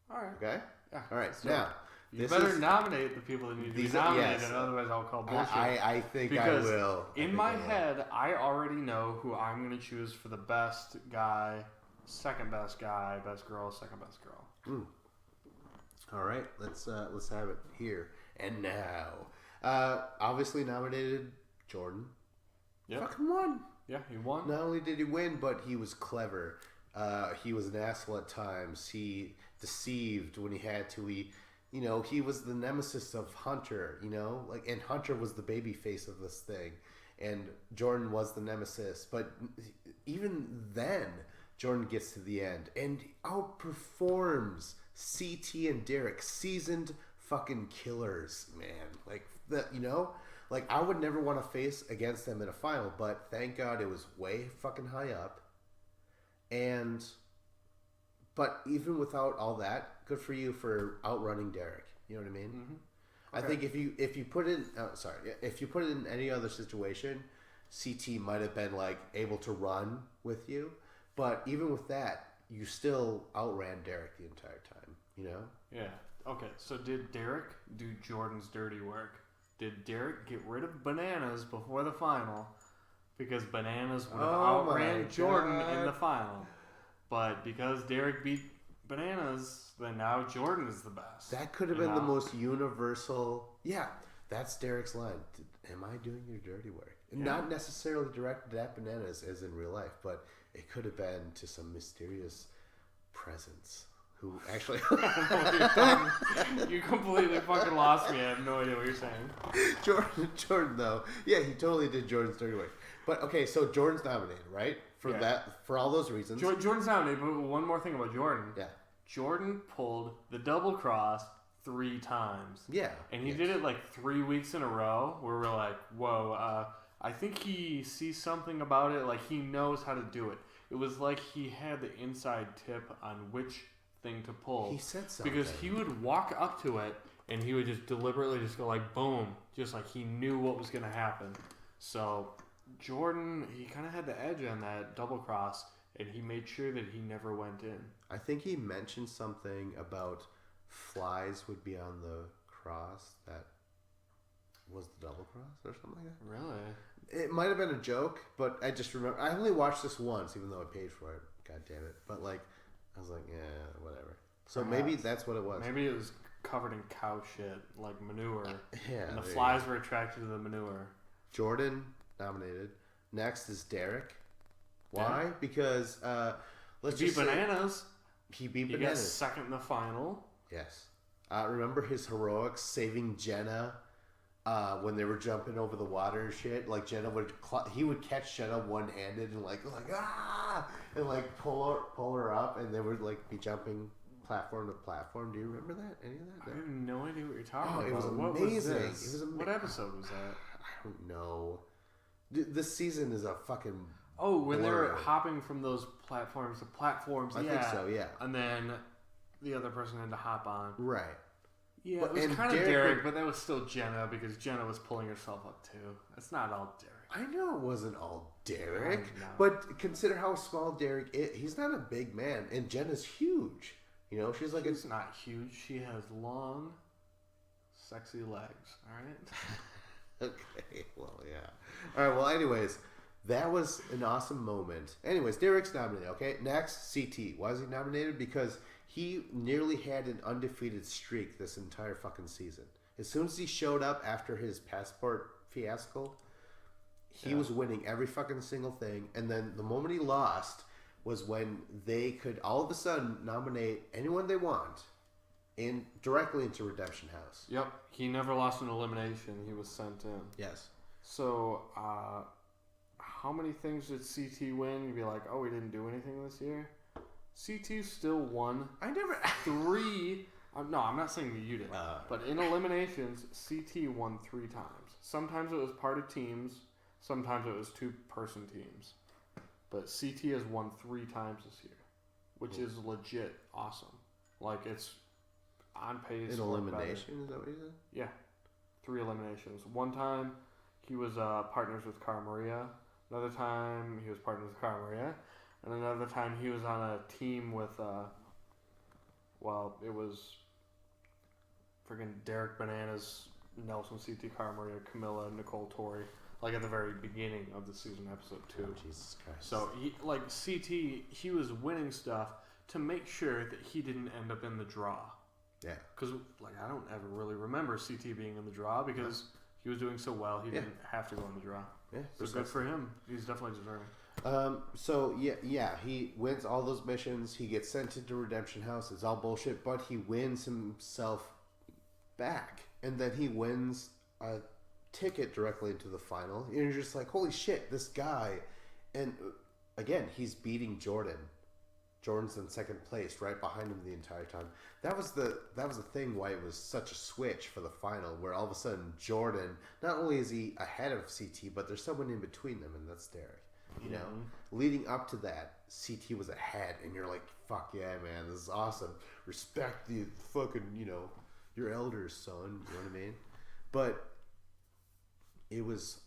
All right. Okay. Yeah. All right. So now. You better nominate the people that need to be nominated, otherwise I'll call bullshit. I think because I will. In my head, I already know who I'm going to choose for the best guy, second best guy, best girl, second best girl. All right, let's have it here and now. Obviously nominated Jordan. Yeah. Fucking won. Yeah, he won. Not only did he win, but he was clever. He was an asshole at times. He deceived when he had to. He was the nemesis of Hunter, and Hunter was the baby face of this thing, and Jordan was the nemesis. But even then, Jordan gets to the end and outperforms CT and Derek, seasoned fucking killers, man. Like I would never want to face against them in a final, but thank God it was way fucking high up. But even without all that, good for you for outrunning Derek. You know what I mean? Mm-hmm. Okay. I think if you put it in any other situation, CT might have been like able to run with you, but even with that, you still outran Derek the entire time. Yeah. Okay. So did Derek do Jordan's dirty work? Did Derek get rid of Bananas before the final? Because Bananas would have outran Jordan in the final. But because Derek beat Bananas, then now Jordan is the best. That could have been the most universal. Yeah, that's Derek's line. Am I doing your dirty work? Yeah. Not necessarily directed at Bananas as in real life, but it could have been to some mysterious presence who actually... You completely fucking lost me. I have no idea what you're saying. Jordan, though. Yeah, he totally did Jordan's dirty work. But, okay, so Jordan's nominated, right? For all those reasons. Jordan's nominated, but one more thing about Jordan. Yeah. Jordan pulled the double cross 3 times. Yeah. And he did it like 3 weeks in a row where we're like, whoa, I think he sees something about it. Like he knows how to do it. It was like he had the inside tip on which thing to pull. He said something. Because he would walk up to it and he would just deliberately just go like boom. Just like he knew what was going to happen. So Jordan, he kind of had the edge on that double cross, and he made sure that he never went in. I think he mentioned something about flies would be on the cross that was the double cross or something like that. Really? It might have been a joke, but I just remember. I only watched this once, even though I paid for it. God damn it. But, I was like, yeah, whatever. So maybe that's what it was. Maybe it was covered in cow shit, like manure. Yeah. And the flies were attracted to the manure. Jordan nominated. Next is Derek. Why? Yeah. Because He beat Bananas. He beat Bananas. He got second in the final. Yes. Remember his heroics saving Jenna when they were jumping over the water and shit? Like Jenna would catch Jenna one-handed and and pull her up, and they would be jumping platform to platform. Do you remember that? Any of that? I have no idea what you're talking about. It was amazing. It was amazing. What episode was that? I don't know. This season is a fucking... Oh, when they were hopping from those platforms to platforms. I think so, yeah. And then the other person had to hop on. Right. Yeah, it was kind of Derek, but that was still Jenna because Jenna was pulling herself up too. It's not all Derek. I know it wasn't all Derek, but consider how small Derek is. He's not a big man, and Jenna's huge. She's like... She's not huge. She has long, sexy legs, all right? Okay, well, yeah. All right, well, anyways, that was an awesome moment. Anyways, Derek's nominated, okay? Next, CT. Why is he nominated? Because he nearly had an undefeated streak this entire fucking season. As soon as he showed up after his passport fiasco, he was winning every fucking single thing. And then the moment he lost was when they could all of a sudden nominate anyone they want directly into Redemption House. Yep. He never lost an elimination. He was sent in. Yes. So, how many things did CT win? You'd be like, oh, he didn't do anything this year. CT still won. I never 3. No, I'm not saying that you did. But in eliminations, CT won 3 times. Sometimes it was part of teams. Sometimes it was 2-person teams. But CT has won 3 times this year, which is legit awesome. Like, it's on pace. In elimination, is that what you said? Yeah. 3 eliminations. One time, he was partners with Cara Maria. Another time, he was partners with Cara Maria. And another time, he was on a team with, it was friggin' Derek Bananas, Nelson, CT, Cara Maria, Camilla, Nicole Torrey. Like at the very beginning of the season, episode 2. Oh, Jesus Christ. So, CT, he was winning stuff to make sure that he didn't end up in the draw. Yeah. Because, I don't ever really remember CT being in the draw because he was doing so well, he didn't have to go in the draw. Yeah. So good for him. He's definitely deserving. He wins all those missions. He gets sent into Redemption House. It's all bullshit, but he wins himself back. And then he wins a ticket directly into the final. And you're just like, holy shit, this guy. And again, he's beating Jordan. Jordan's in second place, right behind him the entire time. That was the thing why it was such a switch for the final, where all of a sudden Jordan, not only is he ahead of CT, but there's someone in between them, and that's Derek. You know, leading up to that, CT was ahead, and you're like, fuck yeah, man, this is awesome. Respect the fucking, your elders, son. You know what I mean? But it was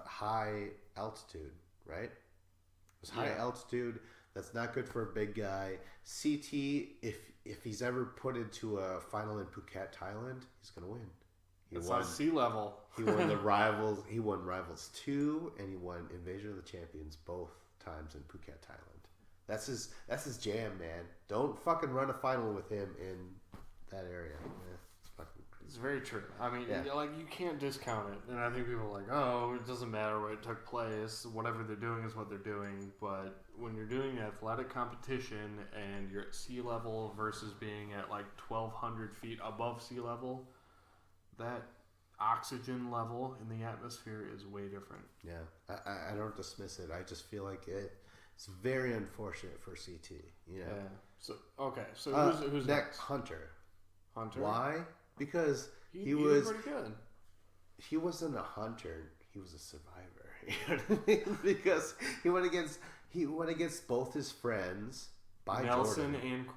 high altitude, right? It was high altitude. That's not good for a big guy. CT, if he's ever put into a final in Phuket, Thailand, he's gonna win. It's on sea level. He won the Rivals. He won Rivals 2, and he won Invasion of the Champions both times in Phuket, Thailand. That's his jam, man. Don't fucking run a final with him in that area. It's very true. I mean, you can't discount it. And I think people are like, oh, it doesn't matter where it took place. Whatever they're doing is what they're doing. But when you're doing athletic competition and you're at sea level versus being at 1,200 feet above sea level, that oxygen level in the atmosphere is way different. Yeah, I don't dismiss it. I just feel like it's very unfortunate for CT. Yeah. So who's next? Hunter. Why? Because he was pretty good. He wasn't a hunter. He was a survivor. You know what I mean? Because he went against both his friends by Nelson Jordan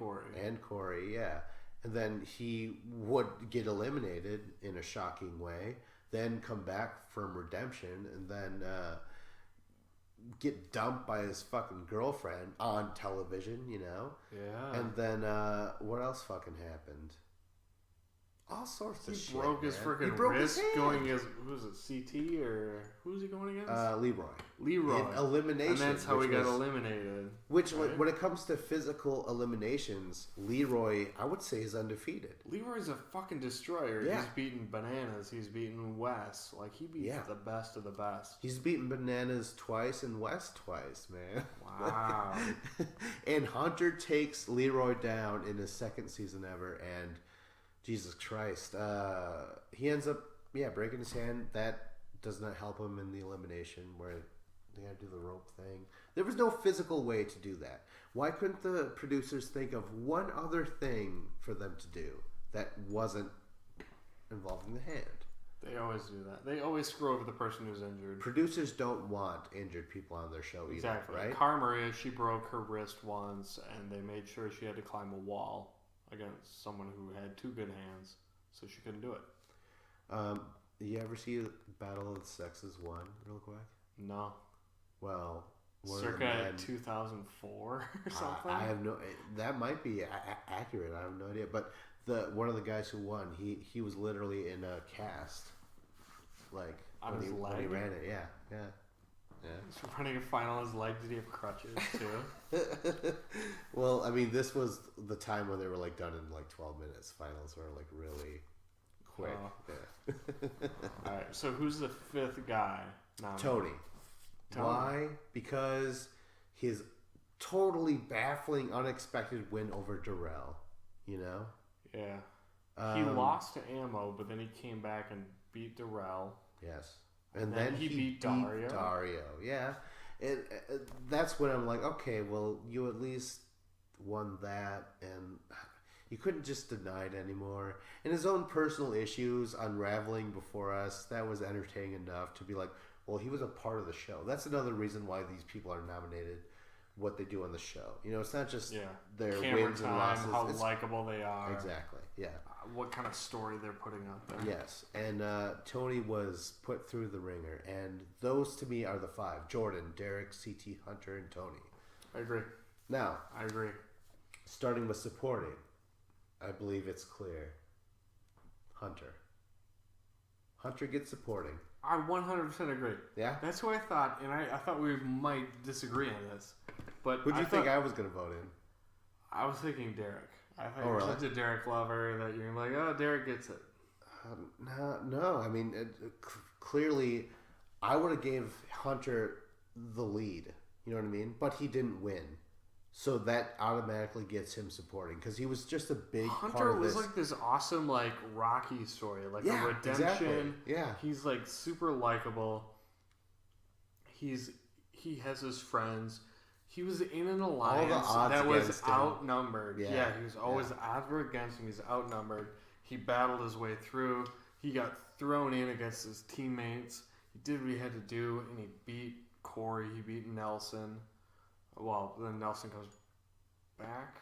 and Corey, yeah. And then he would get eliminated in a shocking way, then come back from redemption, and then get dumped by his fucking girlfriend on television, Yeah. And then what else fucking happened? All sorts of shit. He broke his freaking wrist going against, who was it, CT or who was he going against? Leroy. In elimination. And that's how he got eliminated. Which, when it comes to physical eliminations, Leroy, I would say, is undefeated. Leroy's a fucking destroyer. Yeah. He's beaten Bananas. He's beaten Wes. He beats the best of the best. He's beaten Bananas twice and Wes twice, man. Wow. And Hunter takes Leroy down in his second season ever, and Jesus Christ. He ends up, breaking his hand. That does not help him in the elimination where they got to do the rope thing. There was no physical way to do that. Why couldn't the producers think of one other thing for them to do that wasn't involving the hand? They always do that. They always screw over the person who's injured. Producers don't want injured people on their show either, exactly. Right? Cara Maria, she broke her wrist once, and they made sure she had to climb a wall against someone who had 2 good hands, so she couldn't do it. You ever see Battle of the Sexes 1 real quick? No. Well, circa 2004 or something? I have no... That might be accurate. I have no idea. But one of the guys who won, he was literally in a cast. On his leg? When he ran it, yeah. He's running a final on his leg. Did he have crutches too? Well, I mean, this was the time when they were done in 12 minutes. Finals were really quick. Oh. Yeah. All right. So who's the 5th guy? Tony. Why? Because his totally baffling, unexpected win over Darrell. Yeah. He lost to Ammo, but then he came back and beat Darrell. Yes. And then he beat Dario. Yeah. That's when I'm like, okay, well, you at least won that, and you couldn't just deny it anymore. And his own personal issues unraveling before us, that was entertaining enough to be like, well, he was a part of the show. That's another reason why these people are nominated, what they do on the show. You know, it's not just their camera wins time, and losses. how likable they are. Exactly, yeah. What kind of story they're putting out there. Yes, and Tony was put through the ringer, and those to me are the five: Jordan, Derek, CT, Hunter, and Tony. I agree. Now, I agree. Starting with supporting, I believe it's clear. Hunter. Hunter gets supporting. I 100% agree. Yeah? That's what I thought, and I thought we might disagree on this. But who do you think I was going to vote in? I was thinking Derek. I thought you were such a Derek lover that you're like, oh, Derek gets it. No. I mean, clearly, I would have gave Hunter the lead. You know what I mean? But he didn't win. So that automatically gets him supporting because he was just a big Hunter part of this. was like this awesome like Rocky story, like a redemption. Exactly. Yeah, he's like super likable. He has his friends. He was in an alliance that was outnumbered. Yeah, he was always odds were against him. He's outnumbered. He battled his way through. He got thrown in against his teammates. He did what he had to do, and he beat Corey. He beat Nelson. Well, then Nelson comes back.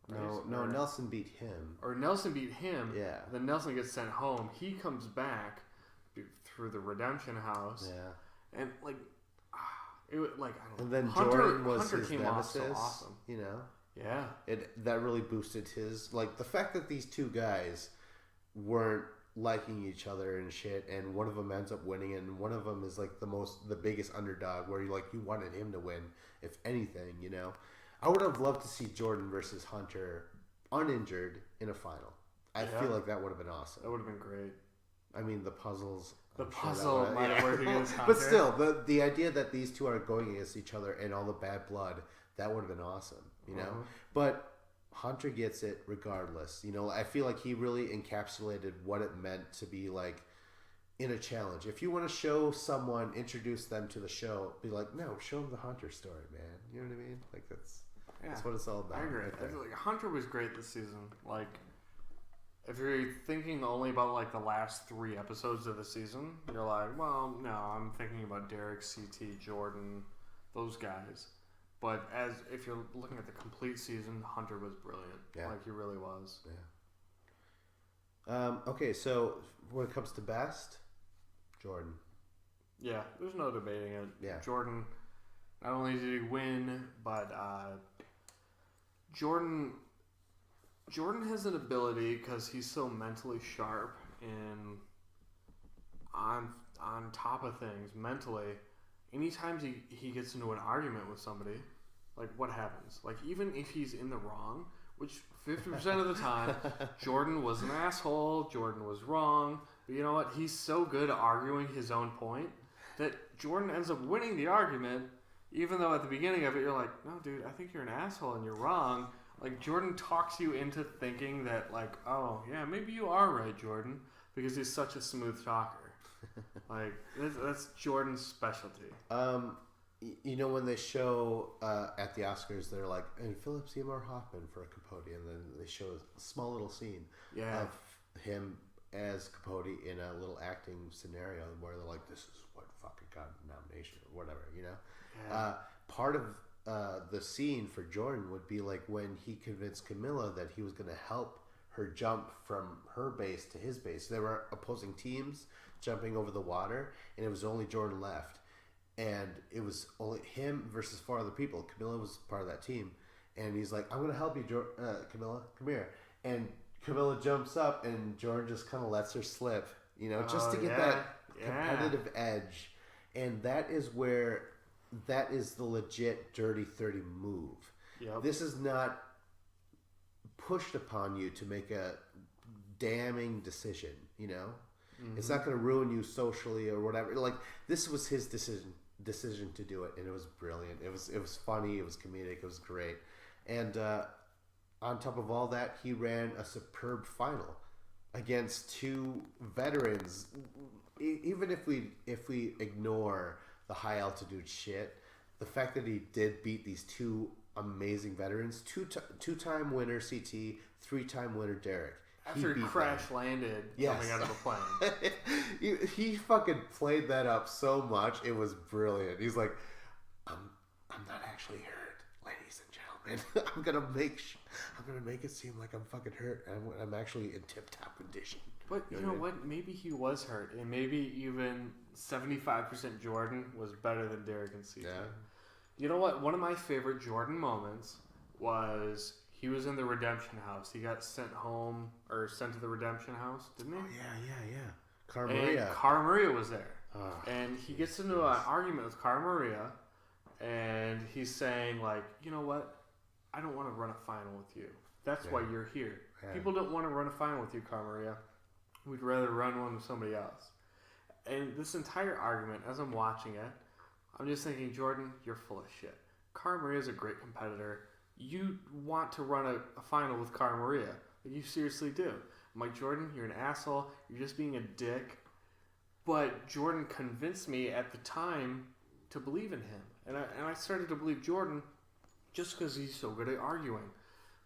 Right? No, Nelson beat him. Or Nelson beat him. Yeah. Then Nelson gets sent home. He comes back through the Redemption House. Yeah. And like, it was like I don't know. And then Hunter, Jordan was Hunter his came nemesis. off so awesome. You know. Yeah. That really boosted his the fact that these two guys weren't liking each other and shit, and one of them ends up winning, and one of them is like the biggest underdog, where you wanted him to win, if anything, you know. I would have loved to see Jordan versus Hunter uninjured in a final. I feel like that would have been awesome. That would have been great. I mean, the puzzles. Puzzle might have worked against Hunter. But still, the idea that these two are going against each other and all the bad blood, that would have been awesome, you know. But Hunter gets it regardless. You know, I feel like he really encapsulated what it meant to be like in a challenge. If you want to show someone, introduce them to the show, be like, no, show them the Hunter story, man. You know what I mean? Like that's what it's all about. I agree. Right, Hunter was great this season. Like, if you're thinking only about like the last 3 episodes of the season, you're like, well, no, I'm thinking about Derek, CT, Jordan, those guys. But if you're looking at the complete season, Hunter was brilliant. Yeah. Like he really was. Yeah. Okay, so when it comes to best, Jordan. Yeah, there's no debating it. Yeah. Jordan, not only did he win, but Jordan has an ability because he's so mentally sharp and on top of things mentally. Anytime he gets into an argument with somebody, like what happens? Like even if he's in the wrong, which 50% of the time, Jordan was an asshole, Jordan was wrong, but you know what? He's so good at arguing his own point that Jordan ends up winning the argument, even though at the beginning of it you're like, no dude, I think you're an asshole and you're wrong. Like Jordan talks you into thinking that like, oh yeah, maybe you are right, Jordan, because he's such a smooth talker. Like that's Jordan's specialty. You know when they show at the Oscars, they're like, and Philip Seymour Hoffman for a Capote, and then they show a small little scene of him as Capote in a little acting scenario where they're like, this is what fucking got a nomination or whatever, you know. Yeah. Part of the scene for Jordan would be like when he convinced Camilla that he was going to help her jump from her base to his base. There were opposing teams jumping over the water, and it was only Jordan left. And it was only him versus 4 other people. Camilla was part of that team. And he's like, I'm going to help you, Camilla. Come here. And Camilla jumps up, and Jordan just kind of lets her slip, you know, just to get that competitive edge. And that is the legit Dirty 30 move. Yep. This is not pushed upon you to make a damning decision, you know? Mm-hmm. It's not going to ruin you socially or whatever. Like, this was his decision to do it, and it was brilliant. It was funny, it was comedic, it was great. And on top of all that, he ran a superb final against two veterans. Even if we ignore the high altitude shit, the fact that he did beat these two amazing veterans, two-time winner CT, three-time winner Derek. After he crash landed coming out of a plane. he fucking played that up so much. It was brilliant. He's like, I'm not actually hurt, ladies and gentlemen. I'm gonna make it seem like I'm fucking hurt, and I'm actually in tip-top condition. But you know what? Maybe he was hurt, and maybe even 75% Jordan was better than Derek and CT. Yeah. You know what? One of my favorite Jordan moments was he was in the redemption house. He got sent home or sent to the redemption house, didn't he? Oh yeah. Cara Maria. And Cara Maria was there, and he gets into an argument with Cara Maria, and he's saying like, you know what? I don't want to run a final with you. That's why you're here. Yeah. People don't want to run a final with you, Cara Maria. We'd rather run one with somebody else. And this entire argument, as I'm watching it, I'm just thinking, Jordan, you're full of shit. Cara Maria's a great competitor. You want to run a final with Cara Maria. You seriously do. I'm like, Jordan, you're an asshole. You're just being a dick. But Jordan convinced me at the time to believe in him. And I started to believe Jordan just because he's so good at arguing.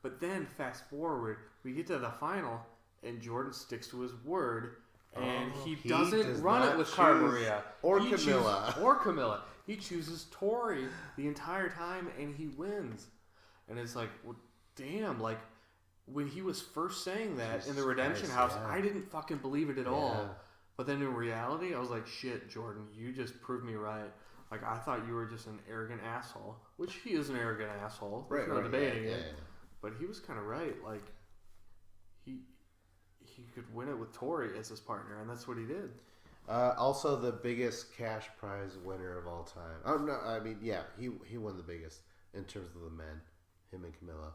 But then, fast forward, we get to the final, and Jordan sticks to his word, and he doesn't run it with Cara Maria. Or Camilla. He chooses Tori the entire time, and he wins. And it's like, well, damn, like, when he was first saying that in the redemption house, I didn't fucking believe it at all. But then in reality, I was like, shit, Jordan, you just proved me right. Like, I thought you were just an arrogant asshole, which he is an arrogant asshole. There's no debating it. Yeah. But he was kind of right. Like, he could win it with Tori as his partner, and that's what he did. Also, the biggest cash prize winner of all time. Oh no, I mean, yeah, he won the biggest in terms of the men, him and Camilla.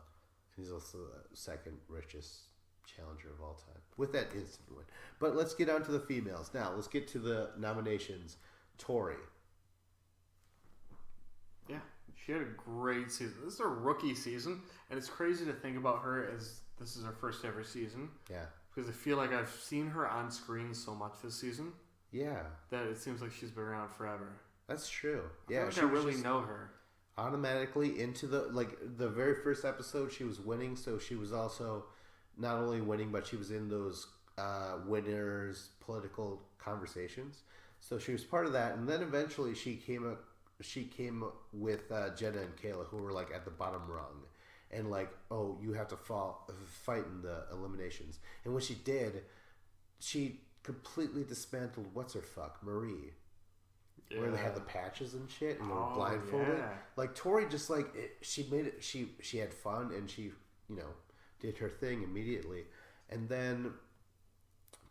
He's also the second richest challenger of all time with that instant win. But let's get on to the females now. Let's get to the nominations. Tori. Yeah, she had a great season. This is her rookie season, and it's crazy to think about her as this is her first ever season. Yeah. Because I feel like I've seen her on screen so much this season. Yeah. That it seems like she's been around forever. That's true. I really know her. Automatically into the very first episode she was winning, so she was also not only winning, but she was in those winners political conversations. So she was part of that, and then eventually she came with Jenna and Kayla, who were like at the bottom rung. And like, oh, you have to fight in the eliminations. And when she did, she completely dismantled Marie, where they had the patches and shit, and they were blindfolded. Yeah. Like Tori, just like she made it. She had fun, and she did her thing immediately. And then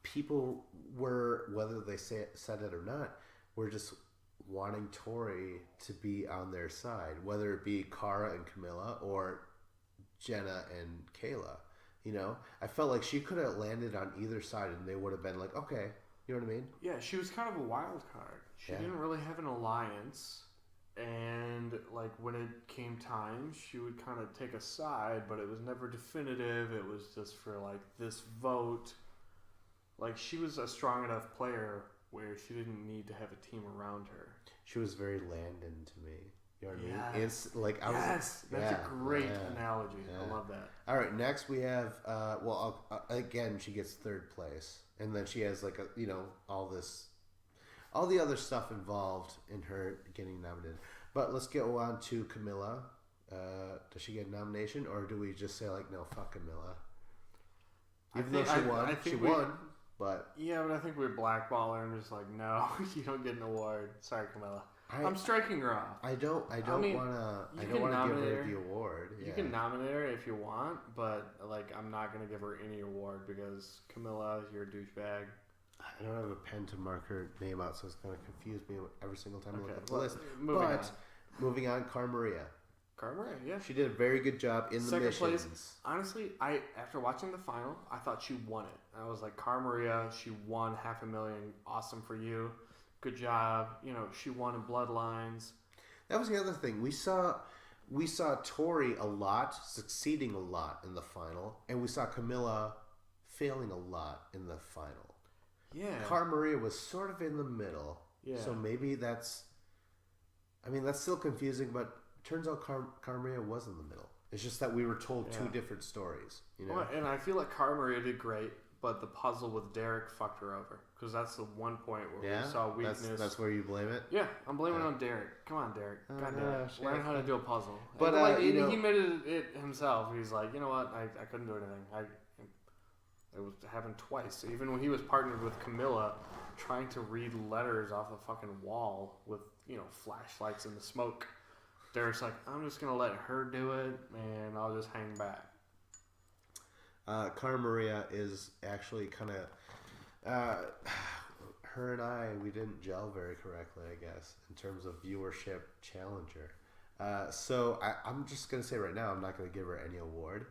people were, whether they said it or not, were just wanting Tori to be on their side, whether it be Cara and Camilla or Jenna and Kayla. I felt like she could have landed on either side and they would have been like, okay, you know what I mean? Yeah, she was kind of a wild card. She didn't really have an alliance, and like when it came time, she would kind of take a side, but it was never definitive. It was just for like this vote. Like she was a strong enough player where she didn't need to have a team around her. She was very Landon to me. You know what I mean? It's like that's a great analogy. Yeah. I love that. All right, next we have again she gets third place, and then she has like all the other stuff involved in her getting nominated. But let's go on to Camilla. Does she get a nomination, or do we just say like, no, fuck Camilla? Even though she won. But yeah, but I think we blackball her and just like, no, you don't get an award. Sorry, Camilla. I'm striking her off. I don't want to give her the award. Yeah. You can nominate her if you want, but like I'm not going to give her any award because Camilla, you're a douchebag. I don't have a pen to mark her name out, so it's going to confuse me every single time I look at the list. Moving on, Cara Maria. Cara Maria, yeah. She did a very good job in the missions. Place. Honestly, after watching the final, I thought she won it. I was like, Cara Maria, she won $500,000. Awesome for you. Good job. She won in Bloodlines. That was the other thing. We saw we saw Tori a lot, succeeding a lot in the final, and we saw Camilla failing a lot in the final. Yeah. Cara Maria was sort of in the middle. Yeah. So maybe that's... I mean, that's still confusing, but turns out Cara Maria was in the middle. It's just that we were told two different stories. You know? Well, and I feel like Cara Maria did great, but the puzzle with Derek fucked her over. Because that's the one point where we saw weakness. That's where you blame it? Yeah, I'm blaming it on Derek. Come on, Derek. God damn it. Learn how to do a puzzle. But he admitted it himself. He's like, you know what? I couldn't do anything. It was happened twice. Even when he was partnered with Camilla, trying to read letters off the fucking wall with, flashlights in the smoke. Derek's like, I'm just going to let her do it, and I'll just hang back. Cara Maria is actually kind of... her and I, we didn't gel very correctly, I guess, in terms of viewership challenger. So I'm just going to say right now, I'm not going to give her any award.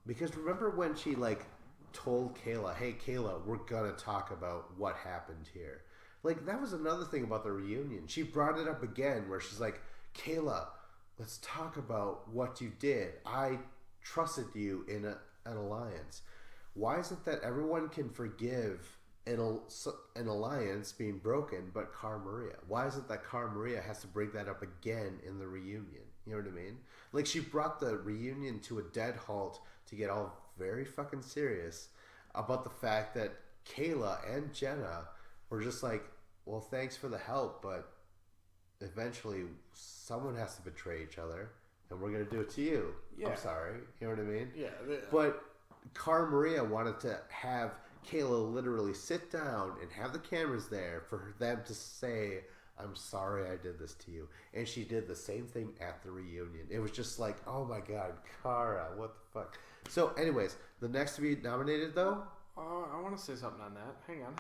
Because remember when she, told Kayla, hey, Kayla, we're going to talk about what happened here. That was another thing about the reunion. She brought it up again where she's like, Kayla, let's talk about what you did. I trusted you in an alliance. Why is it that everyone can forgive an alliance being broken but Cara Maria? Why is it that Cara Maria has to bring that up again in the reunion? You know what I mean? She brought the reunion to a dead halt to get all very fucking serious about the fact that Kayla and Jenna were just like, well, thanks for the help, but eventually someone has to betray each other, and we're going to do it to you. Yeah. I'm sorry. You know what I mean? Yeah. But Cara Maria wanted to have Kayla literally sit down and have the cameras there for them to say, I'm sorry I did this to you. And she did the same thing at the reunion. It was just like, oh my God, Cara, what the fuck? So anyways, the next to be nominated though? I want to say something on that. Hang on.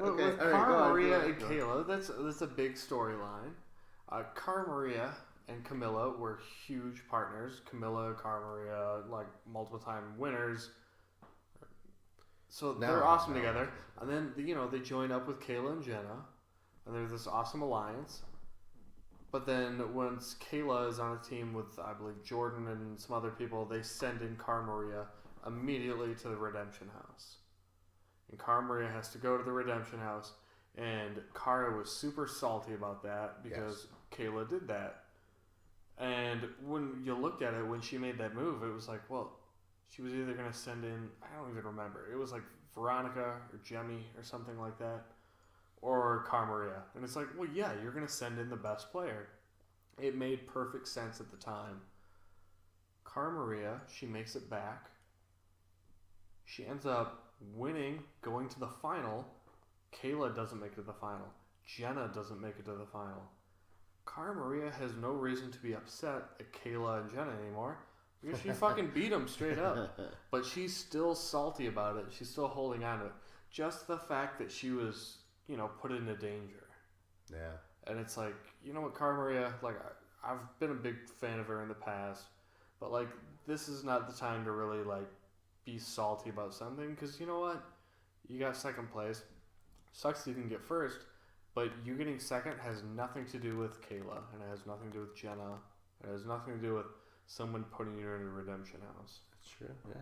Okay. With Cara Maria and Kayla, that's a big storyline. Cara Maria and Camilla were huge partners. Camilla, Cara Maria, multiple time winners. So they're awesome together. And then, they join up with Kayla and Jenna. And there's this awesome alliance. But then once Kayla is on a team with, I believe, Jordan and some other people, they send in Cara Maria immediately to the Redemption House. And Cara Maria has to go to the Redemption House. And Cara was super salty about that because Kayla did that. And when you looked at it, when she made that move, it was like, well, she was either going to send in, I don't even remember. It was like Veronica or Jemmy or something like that. Or Cara Maria. And it's like, well, yeah, you're going to send in the best player. It made perfect sense at the time. Cara Maria, she makes it back. She ends up winning, going to the final. Kayla doesn't make it to the final. Jenna doesn't make it to the final. Cara Maria has no reason to be upset at Kayla and Jenna anymore because she fucking beat them straight up. But she's still salty about it. She's still holding on to it. Just the fact that she was, put into danger. Yeah. And it's like, you know what, Cara Maria, I've been a big fan of her in the past, but this is not the time to really be salty about something because you know what, you got second place. Sucks you didn't get first, but you getting second has nothing to do with Kayla, and it has nothing to do with Jenna. It has nothing to do with someone putting you in a Redemption House. That's true.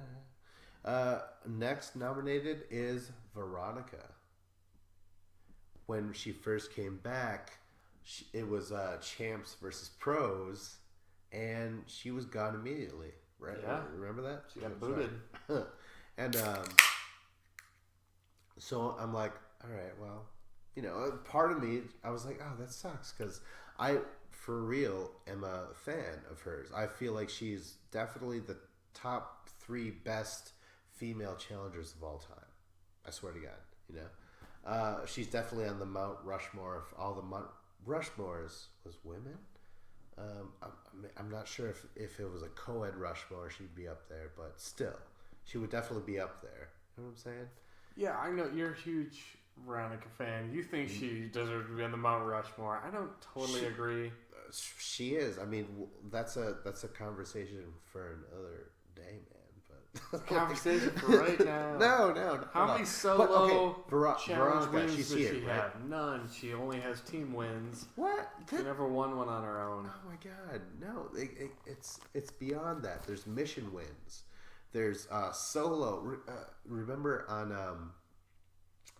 Yeah. Next nominated is Veronica. When she first came back, it was champs versus pros, and she was gone immediately. Right? Yeah. Remember that? She got booted. And so I'm like, all right, well, part of me, I was like, oh, that sucks, because I, for real, am a fan of hers. I feel like she's definitely the top 3 best female challengers of all time. I swear to God, she's definitely on the Mount Rushmore of all the Mount Rushmores was women. I'm not sure if it was a co-ed Rushmore, she'd be up there, but still, she would definitely be up there. You know what I'm saying? Yeah, I know you're a huge Veronica fan. You think she deserves to be on the Mount Rushmore. I don't totally agree. She is. I mean, that's a conversation for another day, man. But Conversation for right now. No. How many solo challenge wins does she have? None. She only has team wins. What? She never won one on her own. Oh my god, no! It's beyond that. There's mission wins. There's solo. Remember on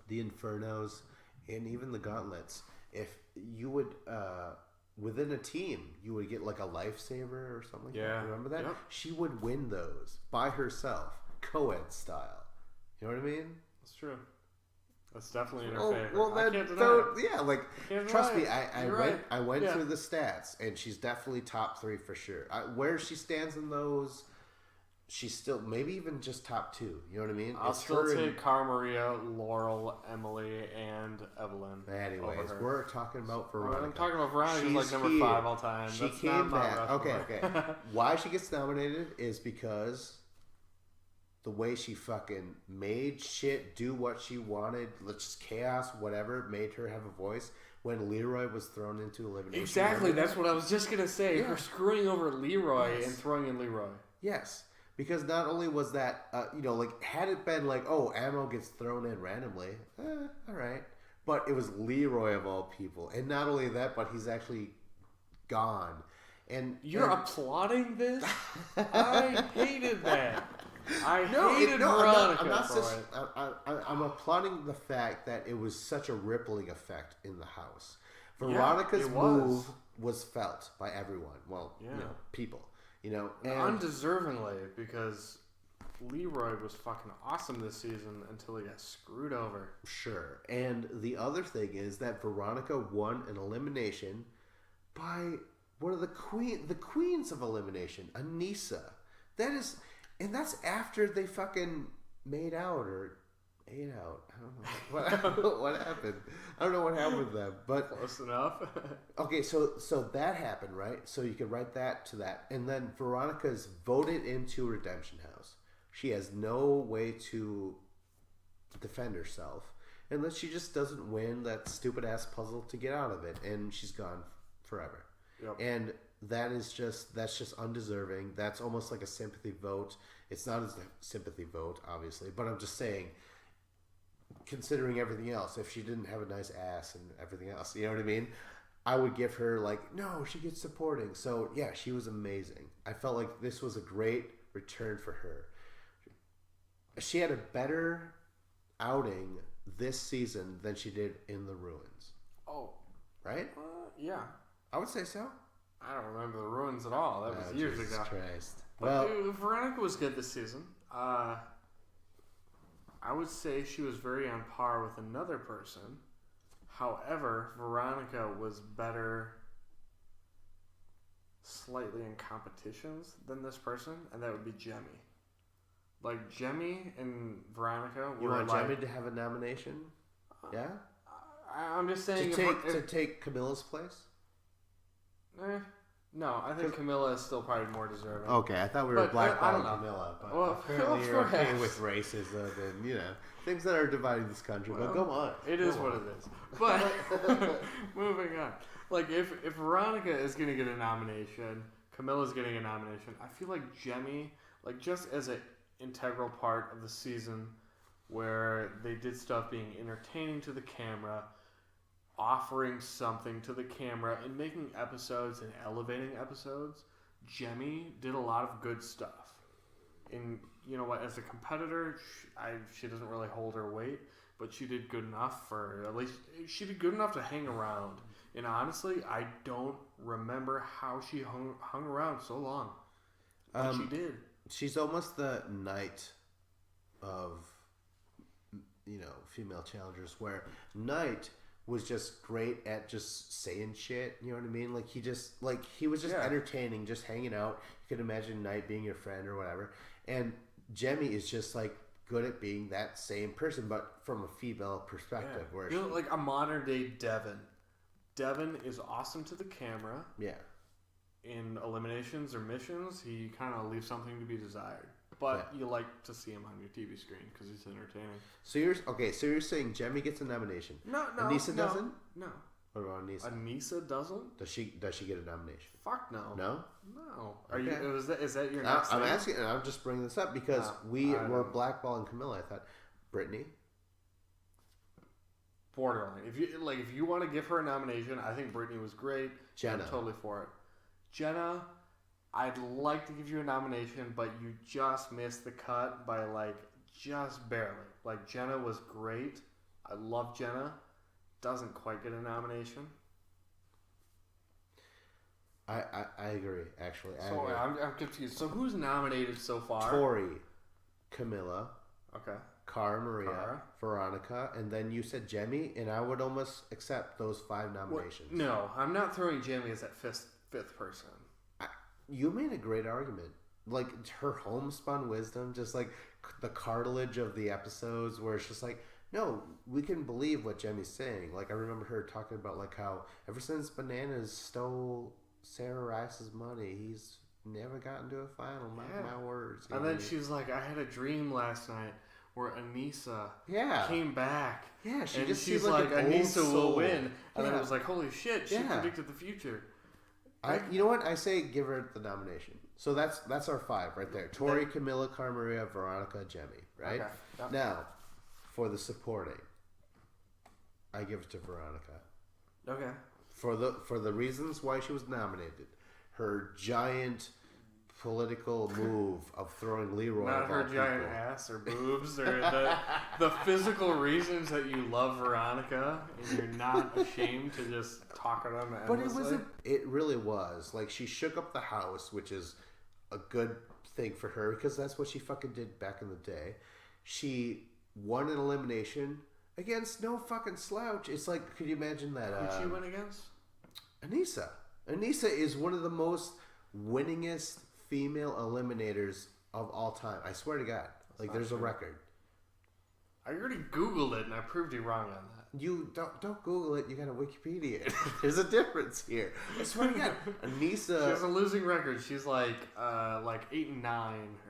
the Infernos and even the Gauntlets, if you would within a team, you would get like a lifesaver or something. Yeah, like that. Remember that? Yep. She would win those by herself, co-ed style. You know what I mean? That's true. That's definitely in her favor. Well, I can't deny it. Yeah, like trust me, I went through the stats, and she's definitely top 3 for sure. Where she stands in those, she's still maybe even just top 2. You know what I mean? I'll still take Cara Maria, Laurel, Emily, and Evelyn. Anyways, we're talking about Veronica. I'm talking about Veronica. She's like number 5 all time. She came back. Okay. Why she gets nominated is because the way she fucking made shit do what she wanted, just chaos, whatever, made her have a voice. When Leroy was thrown into elimination. Exactly, that's what I was just going to say. Yeah. Her screwing over Leroy and throwing in Leroy. Yes, because not only was that, had it been like, oh, Ammo gets thrown in randomly, all right. But it was Leroy of all people. And not only that, but he's actually gone. And you're applauding this? I hated that. I hated Veronica I'm applauding the fact that it was such a rippling effect in the house. Veronica's move was felt by everyone. Well, people. And undeservingly, because Leroy was fucking awesome this season until he got screwed over. Sure. And the other thing is that Veronica won an elimination by one of the queens of elimination, Anissa. And that's after they fucking made out or ate out. I don't know what happened. I don't know what happened with them, but close enough. Okay, so that happened, right? So you could write that to that, and then Veronica's voted into Redemption House. She has no way to defend herself unless she just doesn't win that stupid ass puzzle to get out of it, and she's gone forever. Yep. And that's just undeserving. That's almost like a sympathy vote. It's not a sympathy vote, obviously, but I'm just saying, considering everything else, if she didn't have a nice ass and everything else, you know what I mean? I would give her no, she gets supporting. So yeah, she was amazing. I felt like this was a great return for her. She had a better outing this season than she did in the Ruins. Oh. Right? Yeah. I would say so. I don't remember the Ruins at all. That was years ago. Christ. Well, Veronica was good this season. I would say she was very on par with another person. However, Veronica was better slightly in competitions than this person, and that would be Jemmy. Like, Jemmy and Veronica were You want Jemmy to have a nomination? Yeah? I'm just saying... To take Camilla's place? No, I think Camilla is still probably more deserving. Okay, I thought we were blackballing Camilla, but apparently you're okay with racism and, things that are dividing this country. But go on. It is what it is. But, moving on. Like, if Veronica is going to get a nomination, Camilla's getting a nomination, I feel like Jemmy, just as an integral part of the season where they did stuff being entertaining to the camera, offering something to the camera and making episodes and elevating episodes, Jemmy did a lot of good stuff. And you know what, as a competitor, she doesn't really hold her weight, but she did good enough she did good enough to hang around. And honestly, I don't remember how she hung around so long. But she did. She's almost the Knight of, female challengers, where Knight was just great at just saying shit, you know what I mean? He was just entertaining, just hanging out. You could imagine Knight being your friend or whatever. And Jemmy is just good at being that same person, but from a female perspective. Yeah. Where like a modern day Devin. Devin is awesome to the camera. Yeah. In eliminations or missions, he kind of leaves something to be desired. But you like to see him on your TV screen because he's entertaining. So you're saying Jemmy gets a nomination? No. Anissa doesn't? No. What about Anissa? Anissa doesn't? Does she get a nomination? Fuck no. No? No. Okay. Is that your next I'm thing? asking, and I'm just bringing this up because we were blackballing Camilla. I thought, Brittany? Borderline. If you want to give her a nomination, I think Brittany was great. Jenna. I'm totally for it. Jenna, I'd like to give you a nomination, but you just missed the cut by just barely. Jenna was great. I love Jenna. Doesn't quite get a nomination. I agree, actually. I'm confused. So who's nominated so far? Tori, Camilla. Okay. Cara Maria, Veronica, and then you said Jemmy, and I would almost accept those 5 nominations. No, I'm not throwing Jemmy as that fifth person. You made a great argument. Her homespun wisdom, just the cartilage of the episodes, where it's just no, we can believe what Jemmy's saying. I remember her talking about how ever since Bananas stole Sarah Rice's money, he's never gotten to a final. Mark my words. And then she's like, I had a dream last night where Anissa came back. Yeah, she's like Anissa will win. And then it was like, holy shit, she predicted the future. You know what? I say give her the nomination. So that's our 5 right there. Tori, Camilla, Cara Maria, Veronica, Jemmy. Right? Okay. Yep. Now, for the supporting, I give it to Veronica. Okay. For the reasons why she was nominated. Her giant political move of throwing Leroy. Not her giant ass or boobs or the physical reasons that you love Veronica and you're not ashamed to just talk her on the endlessly. But it really was. She shook up the house, which is a good thing for her because that's what she fucking did back in the day. She won an elimination against no fucking slouch. It's could you imagine that? Who'd she win against? Anissa. Anissa is one of the most winningest female eliminators of all time. I swear to God. There's a record. I already Googled it and I proved you wrong on that. You don't Google it. You got to Wikipedia it. There's a difference here. I swear to God. Anissa. She has a losing record. She's 8-9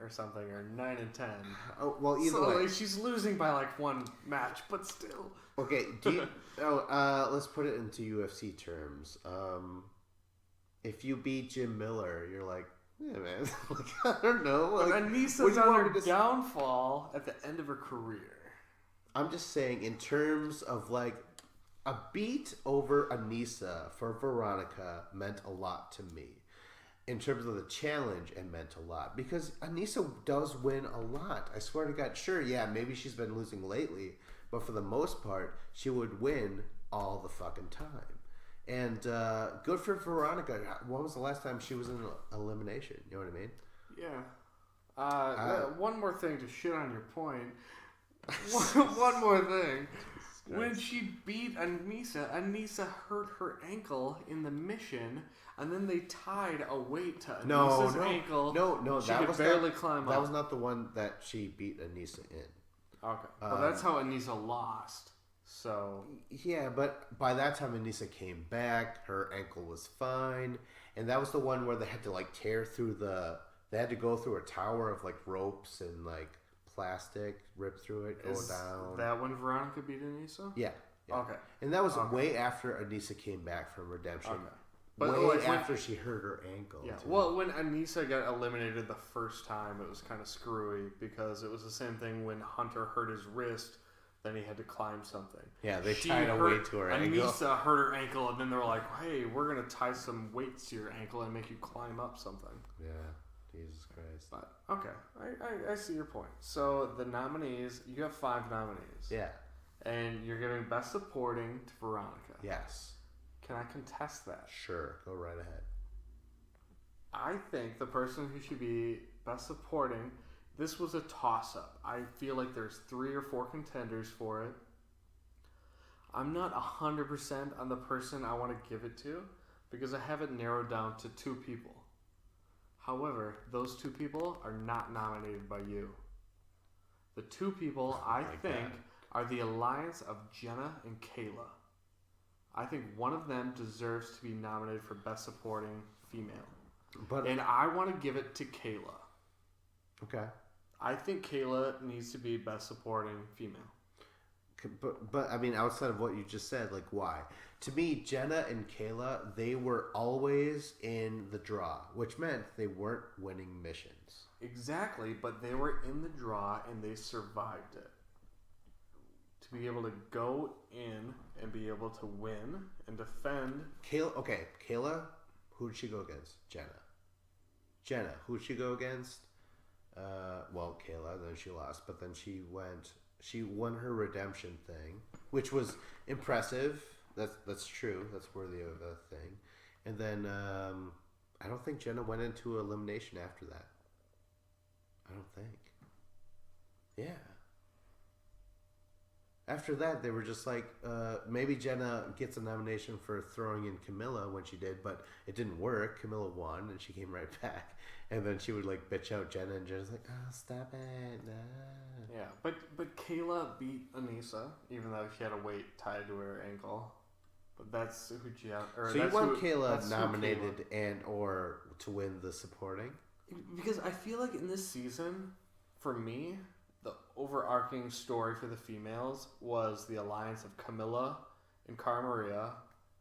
or something, or 9-10. Oh well, either way, she's losing by 1 match, but still. Okay. Let's put it into UFC terms. If you beat Jim Miller, you're like, yeah, man. I don't know. Anissa's on her downfall at the end of her career. I'm just saying, in terms of a beat over Anissa for Veronica meant a lot to me. In terms of the challenge, it meant a lot because Anissa does win a lot. I swear to God. Sure, yeah, maybe she's been losing lately, but for the most part, she would win all the fucking time. And good for Veronica. When was the last time she was in an elimination? You know what I mean? Yeah. One more thing to shit on your point. One more thing. When she beat Anissa hurt her ankle in the mission, and then they tied a weight to Anissa's ankle. No, she could barely climb up. That was not the one that she beat Anissa in. Okay. Well, that's how Anissa lost. So yeah, but by that time Anissa came back. Her ankle was fine, and that was the one where they had to tear through They had to go through a tower of ropes and plastic, rip through it, go down. That when Veronica beat Anissa? Yeah. Okay. And that was way after Anissa came back from Redemption. Okay. But way after she hurt her ankle. Yeah. Too. Well, when Anissa got eliminated the first time, it was kind of screwy because it was the same thing when Hunter hurt his wrist. Then he had to climb something. Yeah, they tied a weight to her ankle. Anissa hurt her ankle, and then they were like, hey, we're going to tie some weights to your ankle and make you climb up something. Yeah, Jesus Christ. But, okay, I see your point. So, the nominees, you have 5 nominees. Yeah. And you're giving Best Supporting to Veronica. Yes. Can I contest that? Sure, go right ahead. I think the person who should be Best Supporting... This was a toss-up. I feel like there's 3 or 4 contenders for it. I'm not 100% on the person I want to give it to because I have it narrowed down to 2 people. However, those 2 people are not nominated by you. The 2 people I think are the alliance of Jenna and Kayla. I think one of them deserves to be nominated for Best Supporting Female. And I want to give it to Kayla. Okay. I think Kayla needs to be Best Supporting Female. But I mean, outside of what you just said, like why? To me, Jenna and Kayla, they were always in the draw, which meant they weren't winning missions. Exactly, but they were in the draw and they survived it. To be able to go in and be able to win and defend. Kayla, who did she go against? Jenna, who did she go against? Kayla, then she lost, but then she won her redemption thing, which was impressive. That's true. That's worthy of a thing. And then I don't think Jenna went into elimination after that. I don't think. Yeah. After that, they were just like, maybe Jenna gets a nomination for throwing in Camilla when she did, but it didn't work. Camilla won, and she came right back. And then she would like bitch out Jenna, and Jenna's like, "Oh, stop it!" Nah. Yeah, but Kayla beat Anissa, even though she had a weight tied to her ankle. But that's who Jenna. So you want Kayla nominated and or to win the supporting? Because I feel like in this season, for me, the overarching story for the females was the alliance of Camilla and Cara Maria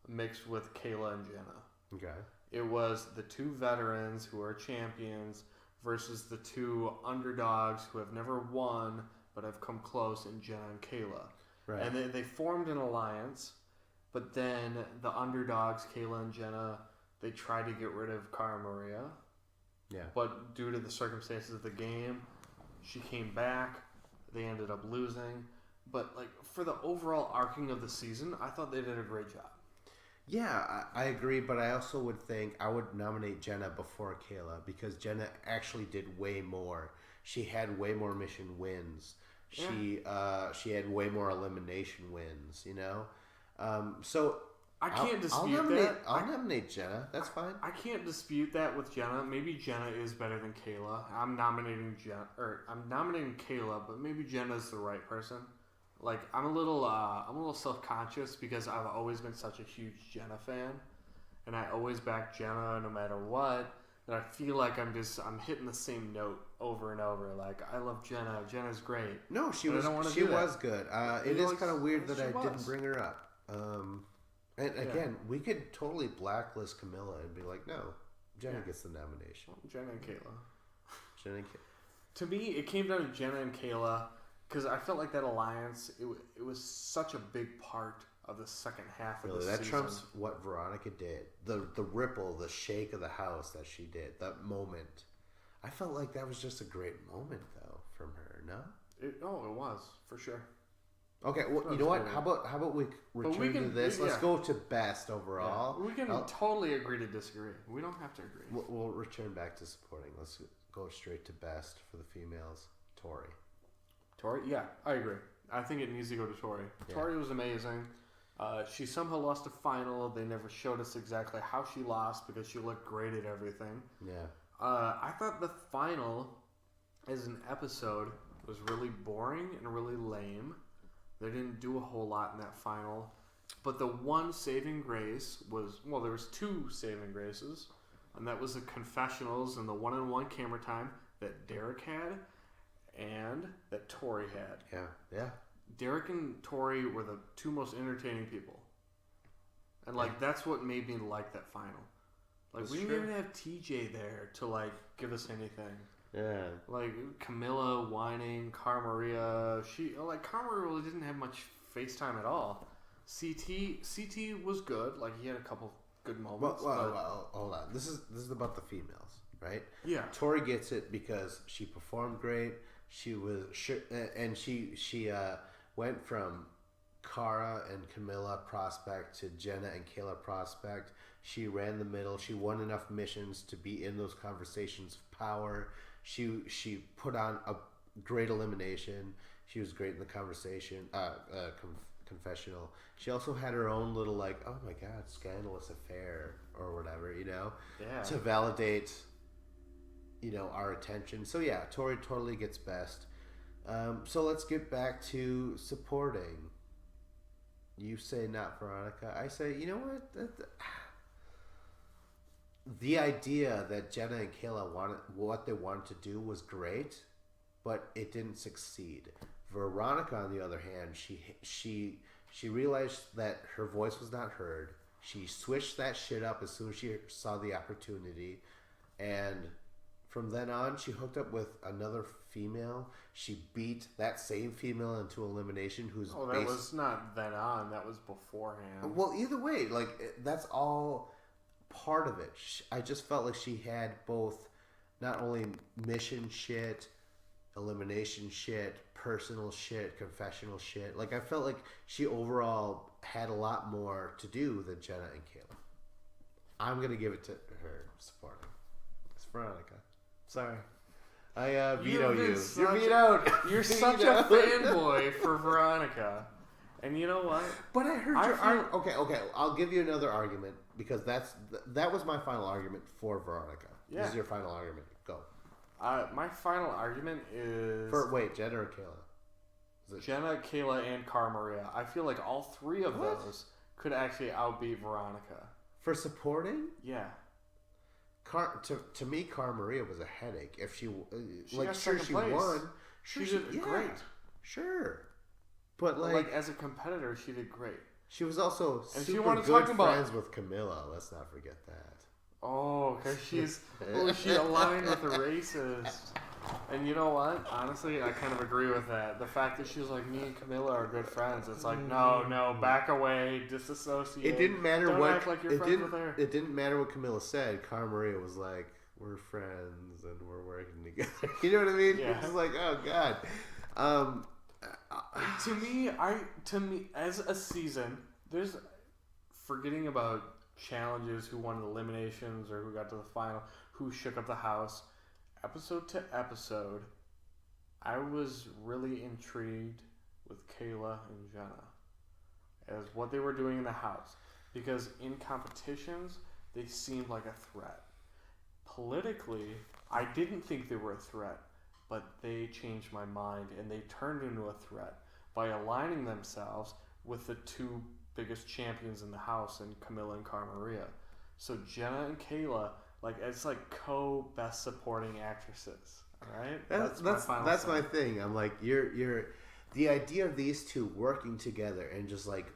mixed with Kayla and Jenna. Okay. It was the two veterans who are champions versus the two underdogs who have never won but have come close in Jenna and Kayla. Right. And they formed an alliance, but then the underdogs, Kayla and Jenna, they tried to get rid of Cara Maria. Yeah. But due to the circumstances of the game, she came back. They ended up losing. But like for the overall arcing of the season, I thought they did a great job. Yeah, I agree, but I also would think I would nominate Jenna before Kayla because Jenna actually did way more. She had way more mission wins. Yeah. She had way more elimination wins. You know, so I can't dispute that. I'll nominate Jenna. That's fine. I can't dispute that with Jenna. Maybe Jenna is better than Kayla. I'm nominating Kayla, but maybe Jenna's the right person. Like I'm a little self-conscious because I've always been such a huge Jenna fan, and I always back Jenna no matter what. That I feel like I'm hitting the same note over and over. Like I love Jenna. Jenna's great. No, she was good. It is kind of weird that I didn't bring her up. And again, we could totally blacklist Camilla and be like, no, Jenna gets the nomination. Jenna and Kayla. Jenna and Kayla. To me, it came down to Jenna and Kayla because I felt like that alliance, it was such a big part of the second half of the season. That trumps what Veronica did. The ripple, the shake of the house that she did, that moment. I felt like that was just a great moment, though, from her, no? It was, for sure. Okay, well, you know what? How about we return to this? Let's go to best overall. Yeah. We can totally agree to disagree. We don't have to agree. We'll return back to supporting. Let's go straight to best for the females. Tori, yeah, I agree. I think it needs to go to Tori. Yeah. Tori was amazing. She somehow lost a final. They never showed us exactly how she lost because she looked great at everything. Yeah. I thought the final, as an episode, was really boring and really lame. They didn't do a whole lot in that final. But the one saving grace was, there was two saving graces. And that was the confessionals and the one-on-one camera time that Derek had and that Tori had. Yeah. Derek and Tori were the two most entertaining people. And, that's what made me like that final. We didn't even have TJ there to, give us anything. Yeah. Camilla whining, Cara Maria. Cara Maria really didn't have much FaceTime at all. CT was good. He had a couple good moments. Well, hold on. This is about the females, right? Yeah. Tori gets it because she performed great. She was and she went from Cara and Camilla prospect to Jenna and Kayla prospect. She ran the middle. She won enough missions to be in those conversations of power. She put on a great elimination. She was great in the conversation, confessional. She also had her own little oh my god, scandalous affair or whatever, to validate, our attention. So yeah, Tori totally gets best. So let's get back to supporting. You say not Veronica. I say, you know what? The idea that Jenna and Kayla what they wanted to do was great, but it didn't succeed. Veronica, on the other hand, she realized that her voice was not heard. She switched that shit up as soon as she saw the opportunity, and from then on, she hooked up with another female. She beat that same female into elimination. That was not then on. That was beforehand. Well, either way, like that's all part of it. I just felt like she had both, not only mission shit, elimination shit, personal shit, confessional shit. Like I felt like she overall had a lot more to do than Jenna and Kayla. I'm gonna give it to her supporting. It's Veronica. Sorry. I veto you. You're vetoed. You're such a fanboy for Veronica. And you know what? But I heard your argument. Okay. I'll give you another argument because that was my final argument for Veronica. Yeah. This is your final argument. Go. My final argument is... Jenna or Kayla? Jenna, Kayla, and Cara Maria. I feel like all three of those could actually outbeat Veronica. For supporting? Yeah. To me, Cara Maria was a headache. If she got second place. Won. She did great. Sure. But as a competitor, she did great. She was also super good friends with Camilla. Let's not forget that. Oh, because she aligned with the racist. And you know what? Honestly, I kind of agree with that. The fact that she was like, me and Camilla are good friends. It's like, no, back away, disassociate. It didn't matter Don't what. Act like you're friends with her. It didn't matter what Camilla said. Cara Maria was like, we're friends and we're working together. You know what I mean? Yeah. It's like, oh god. To me, as a season, there's forgetting about challenges, who won eliminations or who got to the final, who shook up the house. Episode to episode, I was really intrigued with Kayla and Jenna as what they were doing in the house, because in competitions they seemed like a threat. Politically, I didn't think they were a threat, but they changed my mind and they turned into a threat by aligning themselves with the two biggest champions in the house, in Camilla and Cara Maria. So Jenna and Kayla, it's like co-best supporting actresses. All right, that's my thing. I'm like, you're the idea of these two working together and just like